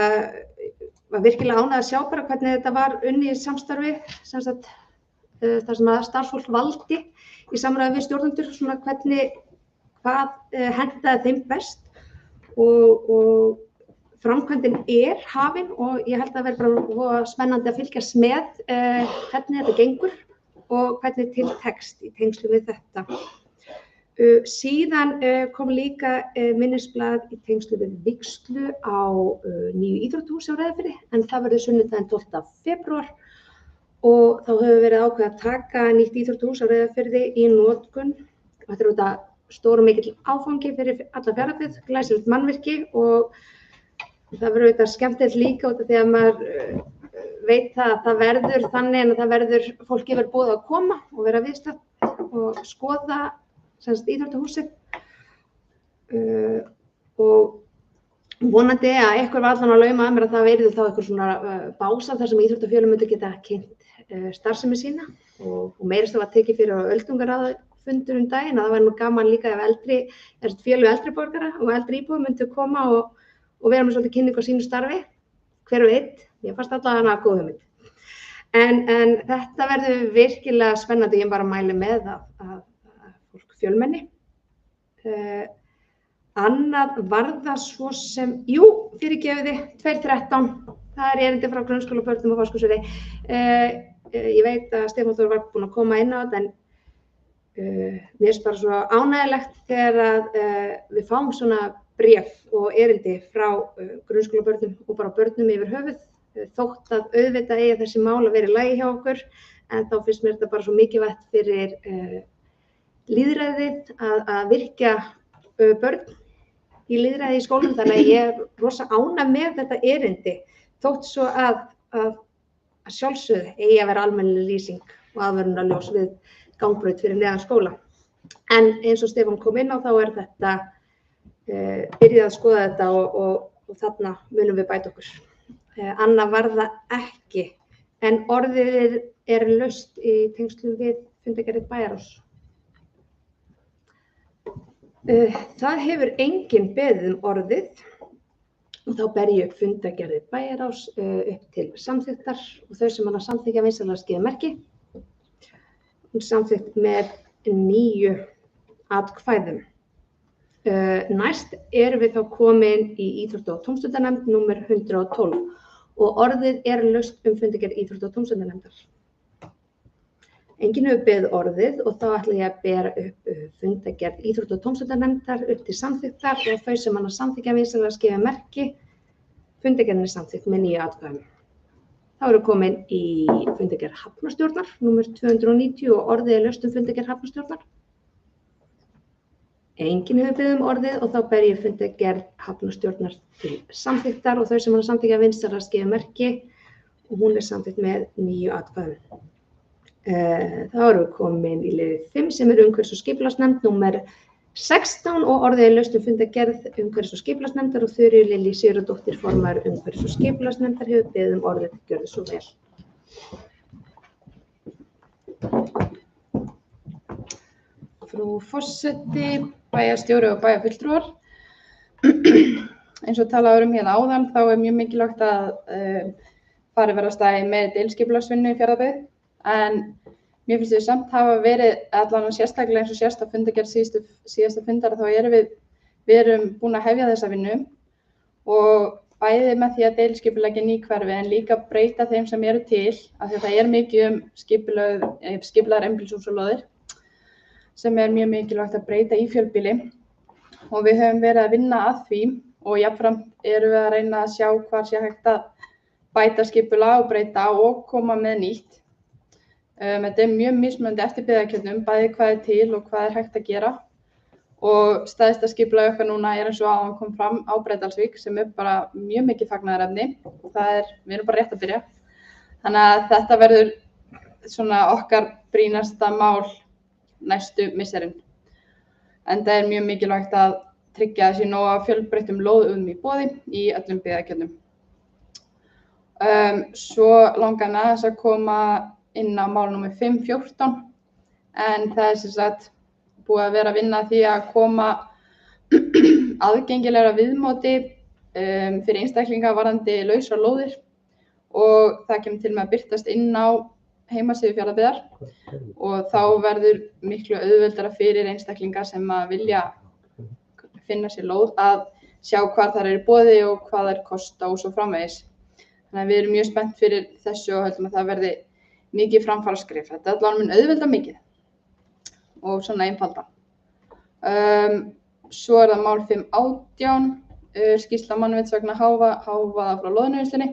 var virkilega ánægð að sjá bara hvernig þetta var unnið í samstarfi, þar sem að starfsfólk valdi í samræði við stjórnendur, svona hvað hentaði þeim best og framkvæmdin hafin og ég held að það verði bara spennandi að fylgjast með hvernig þetta gengur og hvernig til tekst í tengslu við þetta. Síðan kom líka minnisblað í tengslu við vígslu á nýju íþróttahúsi á Reyðarfirði, en það verður sunnudaginn 12. febrúar og þá hefur verið ákveðið að taka nýtt íþróttahús á Reyðarfirði í notkun. Þetta auðvitað stór og mikill áfangi fyrir alla Fjarðabyggð, glæsilegt mannvirki og það verður auðvitað skemmtilegt líka út af því að maður veit að það verður þannig en að fólki verður boðið að koma og vera viðstatt og skoða íþróttahúsið og vonandi að eitthvað var allan að lauma að mér að það verði þá eitthvað svona básar þar sem íþróttafélög myndu geta kynnt starfsemi sína og meirist var tekið fyrir á öldungaráðfundur daginn að það væri nú gaman líka ef félög eldri borgara og eldri íbúar myndu koma og vera með svolítið kynningu á sínu starfi, hver veit, ég fannst allavega góð hugmynd. En þetta verður virkilega spennandi, ég bara mæli með að fólk fjölmenni. Annað var það svo sem, fyrirgefiði, 2.13, það erindi frá grunnskólabörnum og Fáskrúðsfirði. Ég veit að Stefán Þór var búinn að koma inn á þetta, en mér finnst bara svo ánægjulegt þegar við fáum svona bréf og erindi frá grunnskólabörnum og bara börnum yfir höfuð, þótt að auðvitað eigi þessi mál að vera í lagi hjá okkur, en þá finnst mér þetta bara svo mikilvægt fyrir lýðræðið að virkja börn í lýðræði í skólum, þannig að ég rosa ánægð með þetta erindi, þótt svo að sjálfsögðu eigi að vera almennileg lýsing og aðvörunarljós við gangbraut fyrir neðan skóla. En eins og Stefán kom inn á þá þetta byrjað að skoða þetta og þarna munum við bæta okkur. Annað var það ekki, en orðið laust í tengslum við fundargerð Bæjarráðs. Það hefur enginn beðið orðið og þá ber ég upp fundargerð Bæjarráðs upp til samþykktar og þau sem hana samþykkja vinsamlega skrifa merki. Hún samþykkt með 9 atkvæðum. Næst erum við þá komin í íþrótta- og tómstundanefnd númer 112 og orðið laust fundargerð íþrótta- og tómstundanefndar. Enginn hefur beðið orðið og þá ætla ég að bera upp fundargerð íþrótta- og tómstundanefndar upp til samþykktar og þau sem hana samþykkja vinsamlega skrifa merki. Fundargerðin samþykkt með 9 atkvæðum. Þá erum við komin í fundargerð hafnarstjórnar númer 290 og orðið laust fundargerð hafnarstjórnar. Enginn hefur beðið orðið og þá ber ég fundargerð hafnarstjórnar til samþykktar og þau sem hana samþykkja vinsamlega skrifa merki og hún samþykkt með 9 atkvæðum. Þá erum við komin í liðið 5 sem umhverfis- og skipulagsnefnd númer 16 og orðið laust fundargerð umhverfis- og skipulagsnefndar og Þuríður Lillý Sigurðardóttir formaður umhverfis- og skipulagsnefndar hefur beðið orðið, gjörðu svo vel. Frú forseti, bæjarstjóri og bæjarfulltrúar. Eins og talað hérna áðan þá mjög mikilvægt að farið verði af stað með deiliskipulagsvinnu í Fjarðabyggð, en mér finnst við samt hafa verið allan sérstaklega eins og sést á fundargerð síðasta fundar þá við erum búin að hefja þessa vinnu og bæði með því að deiliskipuleggja ný hverfi en líka breyta þeim sem eru til, af því að það mikið skipulagðar einbýlishús og lóðir sem mjög mikilvægt að breyta í fjölbýli og við höfum verið að vinna að því og jafnframt erum við að reyna að sjá hvar sé hægt að bæta skipulag og breyta og koma með nýtt. Þetta mjög mismunandi eftir byggðakjörnum, bæði hvað til og hvað hægt að gera og stærsta skipulag okkar núna eins og áðan kom fram á Breiðdalsvík sem bara mjög mikið fagnaðarefni. Við erum bara rétt að byrja. Þannig að þetta verður svona okkar brýnasta mál næstu misserin. En það mjög mikilvægt að tryggja þessi nóga fjölbreyttum lóðum í boði í öllum byggðakjörnum. Svo langar mig aðeins að koma inn á mál númer 514 en það sem sagt búið að vera að vinna að því að koma aðgengilegra viðmóti fyrir einstaklinga varðandi lausar lóðir og það kemur til með að birtast inn á heimasíðu Fjarðabyggðar og þá verður miklu auðveldara fyrir einstaklinga sem að vilja finna sér lóð að sjá hvar þær eru í boði og hvað þær kosta og svo framvegis. Þannig að við erum mjög spennt fyrir þessu og höldum að það verði mikið framfaraskref. Þetta allavega mun auðvelda mikið og svona einfalda. Svo það mál 518, skýrsla mannvits vegna hávaða frá lóðarniðurslunni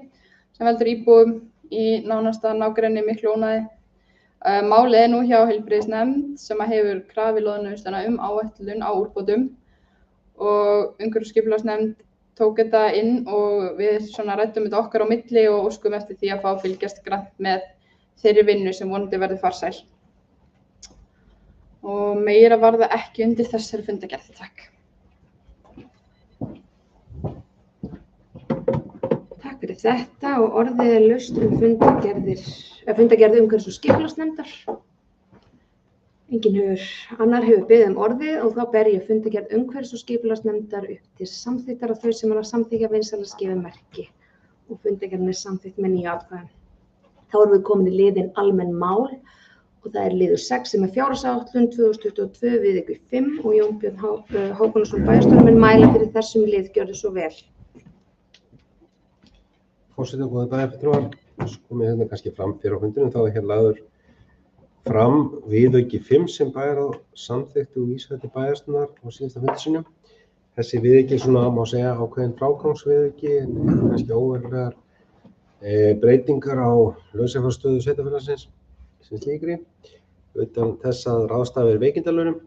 sem veldur íbúum í nánasta nágrenni miklu ónæði. Málið nú hjá heilbrigðisnefnd sem hefur krafið lóðarniðursluna áætlun á úrbótum og umhverfis- og skipulagsnefnd tók þetta inn og við svona ræddum þetta okkar á milli og óskum eftir því að fá að fylgjast grannt með þeirri vinnu sem vonandi verður farsæl. Og meira var það ekki undir þessari fundargerð. Takk. Takk fyrir þetta og orðið laust fundargerð umhverfis- og skipulagsnefndar. Annar hefur beðið orðið og þá ber ég fundargerð umhverfis- og skipulagsnefndar upp til samþykktar og þau sem hana samþykkja vinsamlega skrifa merki og fundargerðin samþykkt með 9 atkvæðum. Þá erum við komin í liðinn almenn mál og það liður 6 sem fjárhagsáætlun 2022 viðauki 5 og Jón Björn Hákonarson bæjarstjóri mun mæla fyrir þessum lið, gjörðu svo vel. Forseti og góðir bæjarfulltrúar, komið hérna kannski fram fyrir á fundinum, þá hér lagður fram viðauki 5 sem Bæjarráð samþykkti og vísaði til bæjarstjórnar á síðasta fundi sínum. Þessi viðauki svona má segja ákveðin frágangsviðauki en kannski óverulegar breytingar á lausafjárstöðu sveitarfélagsins sem slíkri, utan þess að ráðstafa veikindalaunum.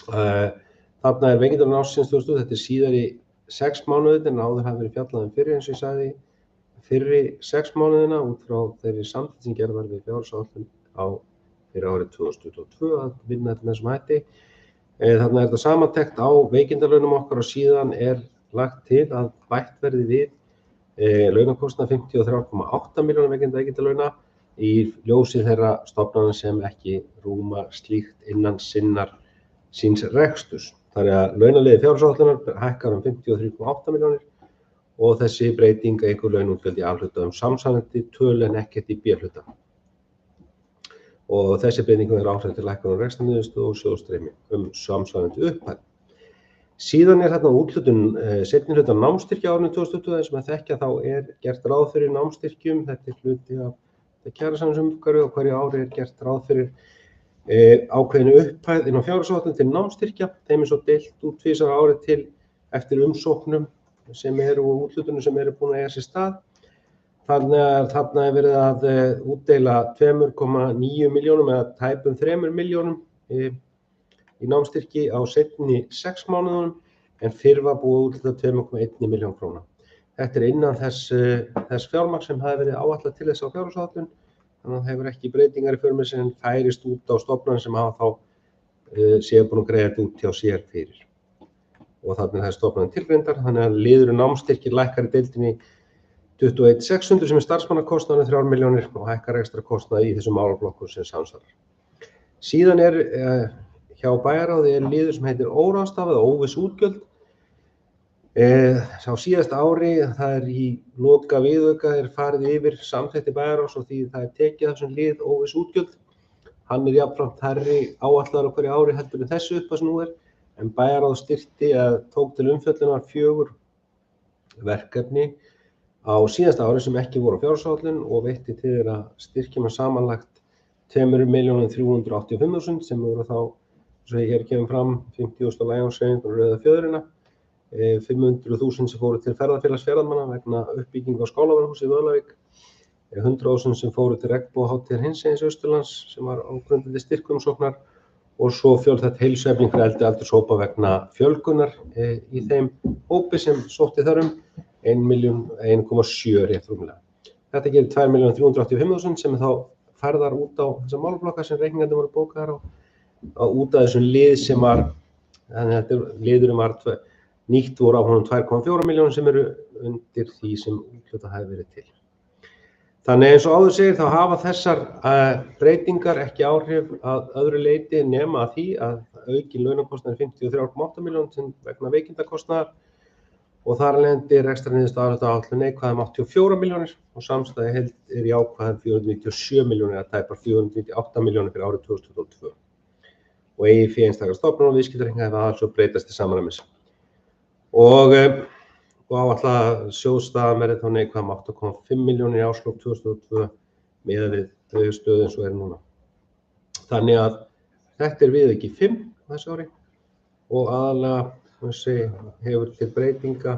Þarna veikindalaun ársins 2000, þetta síðari 6 mánuðir en áður hafi verið fjallað fyrri, eins og ég sagði, fyrri 6 mánuðina út frá þeirri samþykkt sem gerð var við fjárhagsáætlun fyrir árið 2022 að vinna þetta með þessum hætti. Þarna þetta samantekt á veikindalaunum okkar og síðan lagt til að bætt verði við launakostnað 53,8 milljóna veikindalauna í ljósi þeirra stofnana sem ekki rúma slíkt innan síns reksturs. Þannig að launaliði fjárhagsáætlunar hækkar 53,8 milljónir og þessi breyting eykur launútgjöld í A-hluta samsvarandi tölu en ekkert í B-hluta. Og þessi breyting áhrif til lækkunar rekstrarniðurstöðu og sjóðstreymi samsvarandi upphæð. Síðan þarna úthlutun seinni hluta námsstyrkja árinu 2020 sem að þekkja þá gert ráð fyrir námsstyrkjum. Þetta hluti af kjarasamningsumhverfi og hverju ári gert ráð fyrir ákveðinu upphæð inn á fjárhagsáætlun til námsstyrkja. Þeim svo deilt út tvisvar á ári til eftir umsóknum sem og úthlutunum sem búin að eiga sér stað. Þannig að þarna verið að útdeila 2,9 milljónum eða tæpum 3 milljónum í námsstyrki á seinni 6 mánuðunum en fyrr var búið að úthluta 2,1 milljón króna. Þetta innan þess fjármagn sem hafi verið áætlað til þess á fjárhagsáætlun. Þannig að það hefur ekki breytingar í för með sér en færist út á stofnanir sem hafa þá séu búin að greiða þetta út hjá sér fyrir. Og þannig það stofnanir tilgreindar, þannig að liðurinn námsstyrkir lækkar í deildinni 21.600 sem starfsmannakostnaður 3 milljónir og hækkar ekstra kostnað í þessum málaflokkum sem samsvarar. Síðan hjá bæjarráði liður sem heitir óráðstafað eða óviss útgjöld. Á síðasta ári, það í loka viðauka farið yfir samþykkti bæjarráðs og því það tekið þessum lið óviss útgjöld. Hann jafnframt hærri áætlaður á hverju ári heldur en þessu upphæð sem nú en bæjarráð styrkti tók til umfjöllunar 4 verkefni á síðasta ári sem ekki voru á fjárhagsáætlun og veitti til þeirra styrkjum að samanlagt 2.385.000 sem voru þá, svo hér kemur fram, 50.000 á Lægjónshreyfingu og Rauða Fjöðrina, 500.000 sem fóru til ferðafélags ferðamanna vegna uppbyggingu á Skálavarðarhúsi í Vöðlavík, 100.000 sem fóru til Regnbogahátíðar hinsegins Austurlands sem var á grundvelli styrkumsóknar og svo fjölþætt heilsuefling fyrir eldri aldurshópa vegna fjölgunar í þeim hópi sem sótti þar 1,7 rétt rúmlega. Þetta gerir 2.385.000 sem þá færðar út á þessa málaflokka sem reikningarnir voru bókaðar út af þessum lið sem var, þannig að liðurinn var nýtt voru á honum 2,4 milljónir sem undir því sem úthlutað hafi verið til. Þannig eins og áður segir þá hafa þessar breytingar ekki áhrif að öðru leyti nema að því að aukin launakostnaður 53,8 milljónir vegna veikindakostnaðar og þar af leiðandi rekstrarniðurstaða áætlun neikvæð 84 milljónir og samstæða í heild jákvæð 497 milljónir eða tæpar 498 milljónir fyrir árið 2022. Og eigið fé einstakra stofnana og viðskiptareikninga hefur aðeins breytast til samræmis. Og áætlað sjóðsstaðan verði þá neikvæð 8,5 milljónir í árslok 2022 miðað við þau stöðu eins og núna. Þannig að þetta viðauki 5 þessu ári og aðalega hefur til breytinga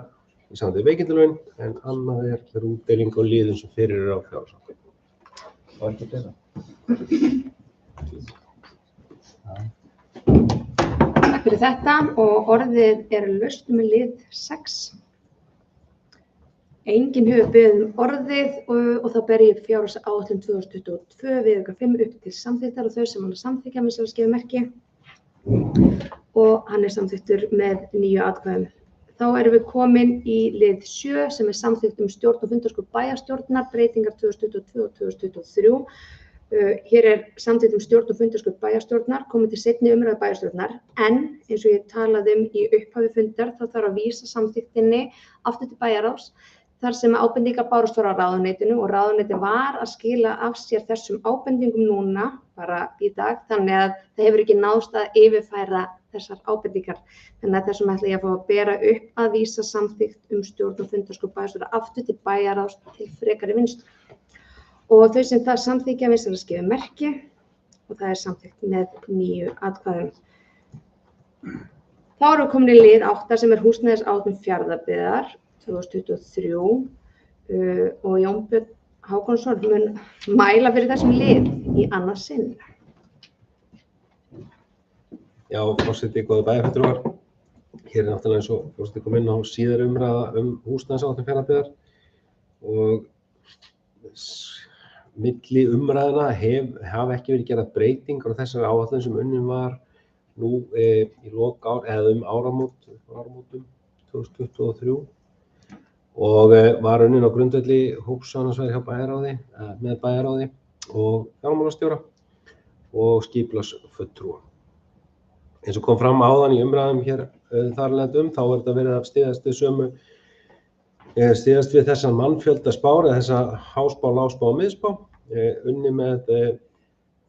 í samvæði veikindalaun en annað útdeiling á liðum sem fyrir á fjárhagsáætlun. Það ekki fleira. Takk fyrir þetta og orðið laust með lið 6. Enginn hefur beðið orðið og þá ber ég fjárhagsáætlun 2022 viðauka 5 upp til samþykktar og þau sem hann samþykkja með sjálfsgefi merki og hann samþykktur með 9 atkvæðum. Þá erum við komin í lið 7 sem samþykkt stjórn og fundarskap bæjarstjórnar, breytingar 2022 og 2023. Hér samþykkt stjórn og fundarskap bæjarstjórnar, komið til seinni umræðu bæjarstjórnar, en eins og ég talaði í upphafi fundar þá þarf að vísa samþykktinni aftur til bæjarráðs þar sem ábendingar bárust frá ráðuneytinu og ráðuneyti var að skila af sér þessum ábendingum núna, bara í dag, þannig að það hefur ekki náðst að yfirfæra þessar ábendingar. Þannig að þessum ætla ég að fá að bera upp að vísa samþykkt stjórn og fundarskap bæjarstjóra aftur til bæjarráðs til frekari vinnslu. Og þau sem það samþykkja vinsælasgefi merki og það samþykkt með 9 atkvæðum. Þá erum við komin í lið 8 sem húsnæðisáætlun Fjarðabyggðar 2023 og Jón Björn Hákonarson mun mæla fyrir þessum lið í annað sinn. Já, forseti, góðir bæjarfulltrúar. Hér náttúrulega eins og forseti kom inn á síðari umræða húsnæðisáætlun Fjarðabyggðar og milli umræðuna hafa ekki verið gerðar breytingar á þessari áætlun sem unnin var nú í lok eða áramótum 2023 og var unnin á grundvelli hóps annars vegar hjá bæjarráði, með bæjarráði og fjármálastjóra og skipulagsfulltrúa. Eins og kom fram áðan í umræðum hér þarlendum, þá þetta verið að styðjast við þessa mannfjöldaspár eða þessa háspá, lágspá og miðspá, unni með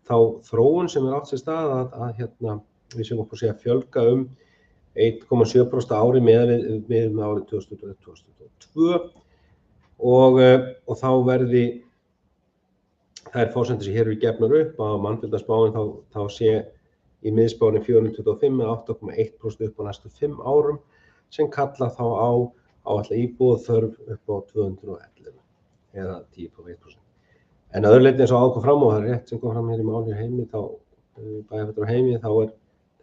þá þróun sem átt sér stað að við séum okkur að fjölga 1,7% ári með árið 2021-2022 og þá verði þær forsendur sem hér eru gefnar upp á mannfjöldaspáin þá sé í miðspáni 425 með 8,1% upp á næstu 5 árum sem kalla þá á áætla íbúðaþörf upp á 211 eða 10,1%. En að öðru leyti eins og áður kom fram og það rétt sem kom fram hér í máli Heimi bæjarfulltrúa Heimi þá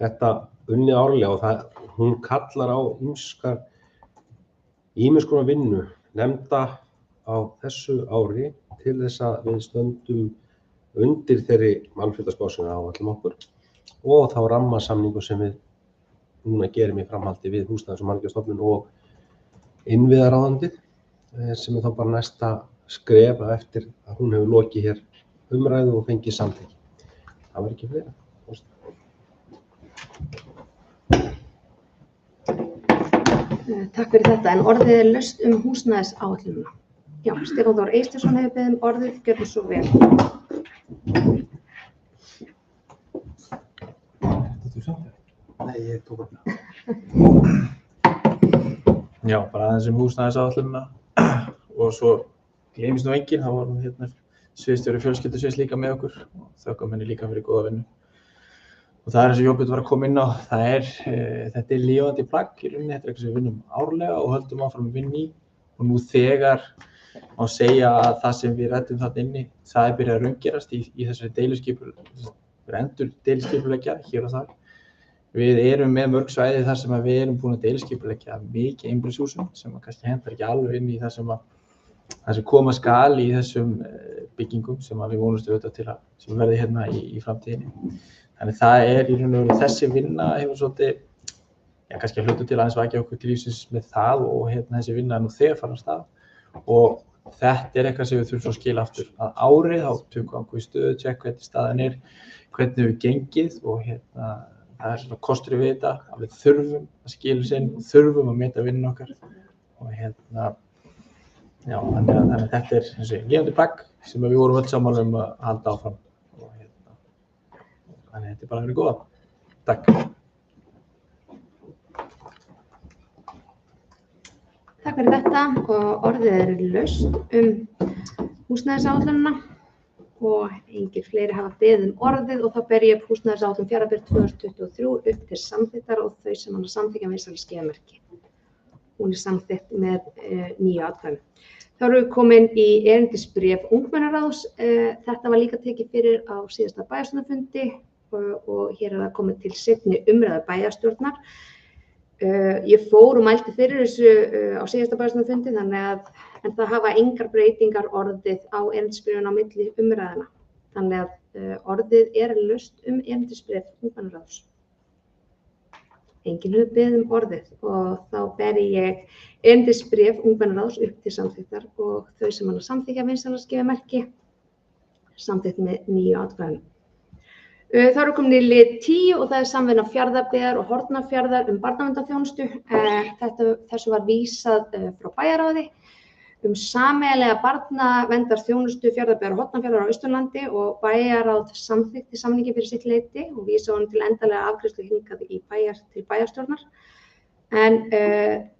þetta unnið árlega og hún kallar á ýmiss konar vinnu nefnda á þessu ári til þess að við stöndum undir þeirri mannfjöldaspá sem við áætlum okkur og þá rammasamningu sem við núna gerum í framhaldi við Húsnæðis- og mannvirkjastofnun og innviðaráðuneytið sem þá bara næsta skref eftir að hún hefur lokið hér umræðu og fengið samþykki. Það var ekki fleira. Takk fyrir þetta, en orðið laust húsnæðisáætlunina. Já, Stefán Þór Eysteinsson hefur beðið orðið, gjörðu svo vel. Nei, ég tók það. Já, bara aðeins húsnæðisáætlunina og svo gleymist nú enginn, þá var hún sviðsstjóri fjölskyldusviðs líka með okkur og þökkum henni líka fyrir góða vinnu. Og það eins og Jón Björn var að koma inn á, þetta lifandi plagg í rauninni, þetta eitthvað sem við vinnum árlega og höldum áfram að vinna í og nú þegar má segja að það sem við ræddum þarna inni, það byrjað að raungerast í þessari deiliskipuleggja hér og þar. Við erum með mörg svæði þar sem við erum búin að deiliskipuleggja mikið einbýlishúsum sem kannski hentar ekki alveg inn í það sem koma skal í þessum byggingum sem við vonumst auðvitað til sem verði hérna í framtíðinni. Þannig það í raun og veru þessi vinna hefur svolítið, kannski að hluta til aðeins vakið okkur til lífsins með það og þessi vinna nú þegar farin af stað og þetta eitthvað sem við þurfum svo að skila aftur að árið, þá tökum við ákveðið stöðucheck hvernig staðan hvernig við gengið og það svona kostur við þetta að við þurfum að skila sinn, þurfum að meta vinnu okkar og já, þannig að þetta þessi lifandi plagg sem við vorum öll sammála að halda áfram. Þannig þetta bara verið góða. Takk. Takk fyrir þetta og orðið laust húsnæðisáætlunina og engir fleiri hafa beðið orðið og þá ber ég upp húsnæðisáætlun Fjarðabyggð 2023 upp til samþykktar og þau sem samþykkja vinsæliskeðamerki. Hún samþykkt með 9 atkvæðum. Þá erum við komin í erindisbréf ungmennaráðs. Þetta var líka tekið fyrir á síðasta bæjarstjórnarfundi og hér það komið til seinni umræðu bæjarstjórnar. Ég fór og mælti fyrir þessu á síðasta bæjarstjórnarfundi en það hafa engar breytingar orðið á erindisbréfinu á milli umræðuna. Þannig að orðið laust erindisbréf ungmennaráðs. Enginn hefur beðið orðið og þá ber ég erindisbréf ungmennaráðs upp til samþykktar og þau sem samþykkja vinsæliskeðamerki samþykkt með 9 atkvæðum. Þá erum við komin í lið 10 og það samvinna Fjarðabyggðar og Hornafjarðar barnaverndarþjónustu. Þessu var vísað frá bæjarráði sameiginlega barnaverndarþjónustu Fjarðabyggðar og Hornafjarðar á Austurlandi og bæjarráð samþykkti samningi fyrir sitt leyti og vísaði honum til endanlega afgreiðslu hingað til bæjarstjórnar. En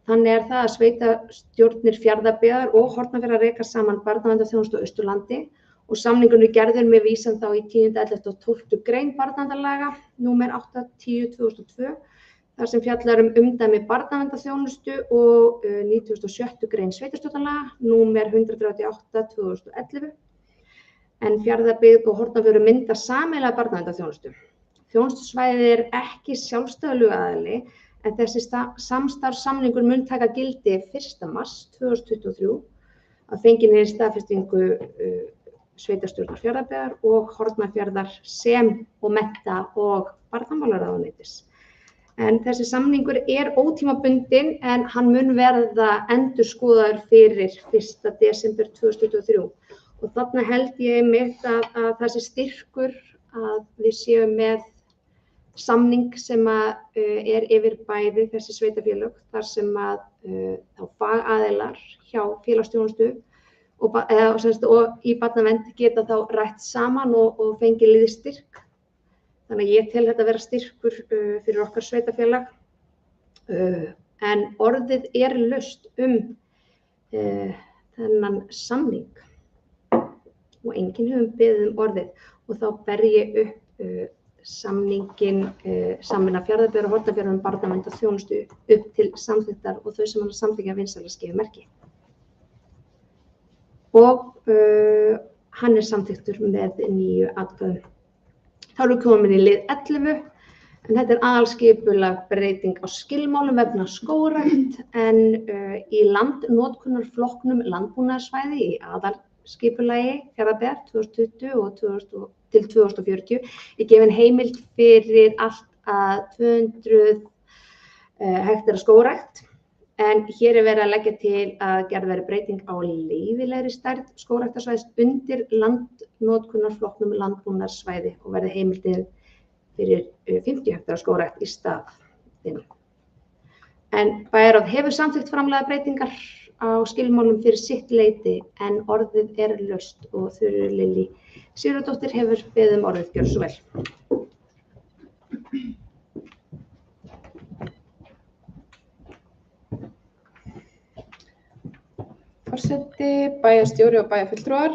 þannig það að sveitarstjórnir Fjarðabyggðar og Hornafjarðar reka saman barnaverndarþjónustu á Austurlandi og samningurinn gerður með vísan þá í 10., 11. og 12. grein barnaverndarlaga númer 8/10/2002 þar sem fjallar umdæmi barnaverndarþjónustu og 96. grein sveitarstjórnarlaga, númer 138/2011, en Fjarðabyggð og Hornafjörður mynda sameiginlega barnaverndarþjónustu. Þjónustusvæðið ekki sjálfstæður lögaðili, en þessi samstarfssamningur mun taka gildi 1. mars 2023 að fenginni staðfestingu sveitarstjórnar Fjarðabyggðar og Hornafjarðar sem og mennta- og barnamálaráðuneytis. En þessi samningur ótímabundinn en hann mun verða endurskoðaður fyrir 1. desember 2023. Og þarna held ég einmitt að þessi styrkur að við séum með samning sem yfir bæði þessi sveitarfélög þar sem þá fagaðilar hjá félagsþjónustu og í barnavernd geta þá rætt saman og fengið liðstyrk. Þannig að ég tel þetta vera styrkur fyrir okkar sveitarfélag. En orðið laust þennan samning og enginn hefur beðið orðið og þá ber ég upp samningin sameina Fjarðabyggðar og Hornafjarðar barnaverndarþjónustu upp til samþykktar og þau sem samþykkja vinsælast gefa merki. Og hann samþykktur með 9 atkvæðum. Þá erum við komin í lið 11, en þetta aðalskipulag breyting á skilmálum vegna skógrækt en í landnotkunarflokknum landbúnaðarsvæði í aðalskipulagi Fjarðabyggðar 2020 til 2040 gefin heimild fyrir allt að 200 hektara skógrækt. En hér verið að leggja til að gerð verði breyting á leyfilegri stærð skógræktarsvæðis undir landnotkunarflokknum landbúnaðarsvæði og verði heimildin fyrir 50 hektara skógrækt í staðinn. En bæjarráð hefur samþykkt framlega breytingar á skilmálum fyrir sitt leyti en orðið laust og Þuríður Lillý Sigurðardóttir hefur beðið orðið, gjörðu svo vel. Forseti, bæjarstjóri og bæjarfulltrúar.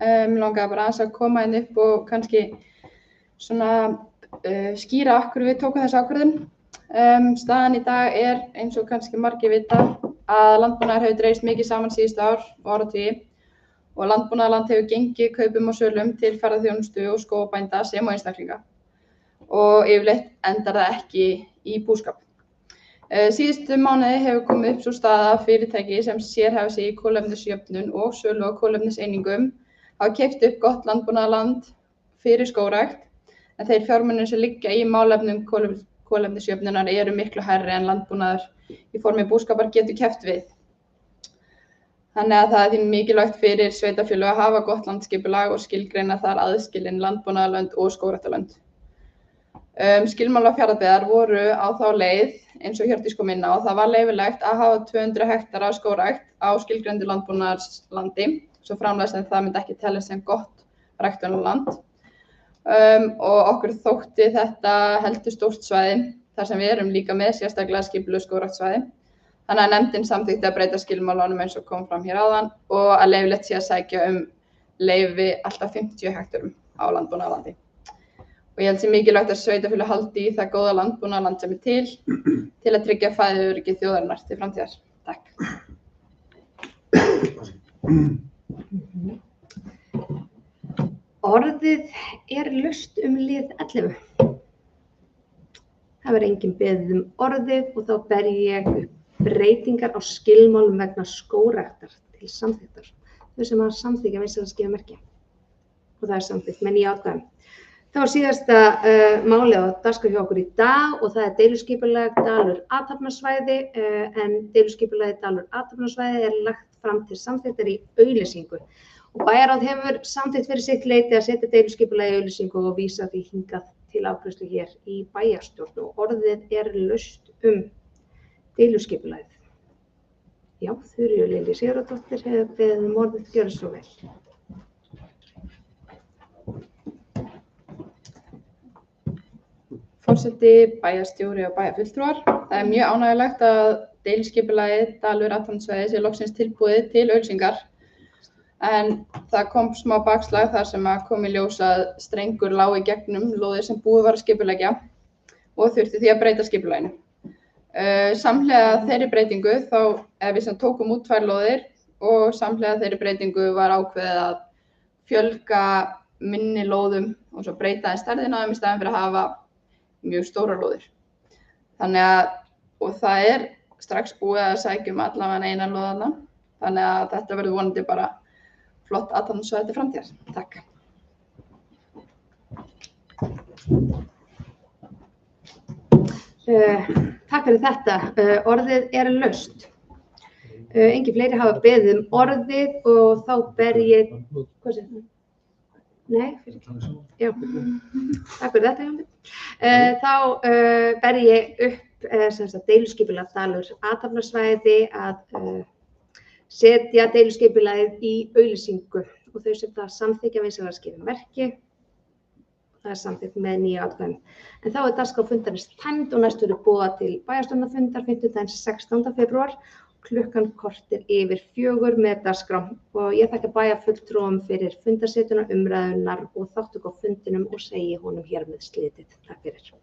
Mig langaði bara aðeins að koma inn upp og kannski svona skýra af hverju við tókum þessa ákvörðun. Staðan í dag eins og kannski margir vita að landbúnaður hefur dregist mikið saman síðustu ár og áratugi og landbúnaðarland hefur gengið kaupum og sölum til ferðaþjónustu og skógarbænda sem og einstaklinga og yfirleitt endar það ekki í búskap. Síðustu mánuði hefur komið upp sú staða fyrirtæki sem sérhæfa sig í kolefnisjöfnun og sölu á kolefniseiningum hafa keypt upp gott landbúnaðarland fyrir skógrækt en þeir fjármunir sem liggja í málefnum kolefnisjöfnunar miklu hærri en landbúnaður í formi búskapar getur keppt við. Þannig að það því mikilvægt fyrir sveitarfélög að hafa gott landsskipulag og skilgreina þar aðskilin landbúnaðarlönd og skógræktarlönd. Skilmálar Fjarðabyggðar voru á þá leið eins og Hjördís kom inn á og það var leyfilegt að hafa 200 hektara skógrækt á skilgreindu landbúnaðarlandi svo framlega sem það myndi ekki teljast sem gott ræktunarland. Og okkur þótti þetta heldur stórt svæði þar sem við erum líka með sérstaklega skipulögð skógræktarsvæði. Þannig að nefndin samþykkti að breyta skilmálunum eins og kom fram hér áðan og að leyfilegt sé að sækja leyfi alltaf 50 hekturum á landbúnaðarlandi. Og ég held sem mikilvægt að sveitarfélög haldi í það góða landbúnaðarland sem til að tryggja fæðuöryggi þjóðarinnar til framtíðar. Takk. Orðið laust lið 11. Það verður enginn beðið orðið og þá ber ég upp breytingar á skilmálum vegna skógræktar til samþykktar. Þau sem hafa samþykkja vinsælast gefa merki. Og það samþykkt með 9 atkvæðum. Það var síðasta málið á dagskrá hjá okkur í dag og það deiliskipulag Dalur athafnasvæði en deiliskipulagið Dalur athafnasvæði lagt fram til samþykktar í auglýsingu. Og bæjarráð hefur samþykkt fyrir sitt leyti að setja deiliskipulagið í auglýsingu og vísa því hingað til afgreiðslu hér í bæjarstjórn og orðið laust deiliskipulagið. Já, Þuríður Lillý Sigurðardóttir hefur beðið orðið, gjörðu svo vel. Forseti, bæjarstjóri og bæjarfulltrúar. Það mjög ánægjulegt að deiliskipulagið Dalur athafnasvæði sé loksins tilbúið til auglýsingar. En það kom smá bakslag þar sem kom í ljós að strengur lá í gegnum lóðir sem búið var að skipuleggja og þurfti því að breyta skipulaginu. Samhliða þeirri breytingu við sem tókum út 2 lóðir og samhliða þeirri breytingu var ákveðið að fjölga minni lóðum og svo breyta stærðina á þeim í staðinn fyrir að hafa mjög stórar lóðir. Og það strax búið að sækja allavega eina lóðana, þannig að þetta verður vonandi bara flott athafnasvæði til framtíðar. Takk. Takk fyrir þetta. Orðið laust. Engin fleiri hafa beðið orðið og þá ber ég... Hvað sér það? Nei, já. Takk fyrir þetta, Jóhann. Þá ber ég upp deiluskipulag Dalur athafnasvæði að setja deiluskipulagið í auglýsingu og þau sem það samþykkja vinsælaskrifin merki. Það samþykkt með 9 atkvæðum. En þá dagskrá fundarins tæmd og næst verður boðað til bæjarstjórnarfundar 16. febrúar klukkan korter yfir 4 með dagskrá. Og ég þakka bæjarfulltrúum fyrir fundarsetuna, umræðunar og þátttöku á fundinum og segi honum hér með slitið. Takk fyrir.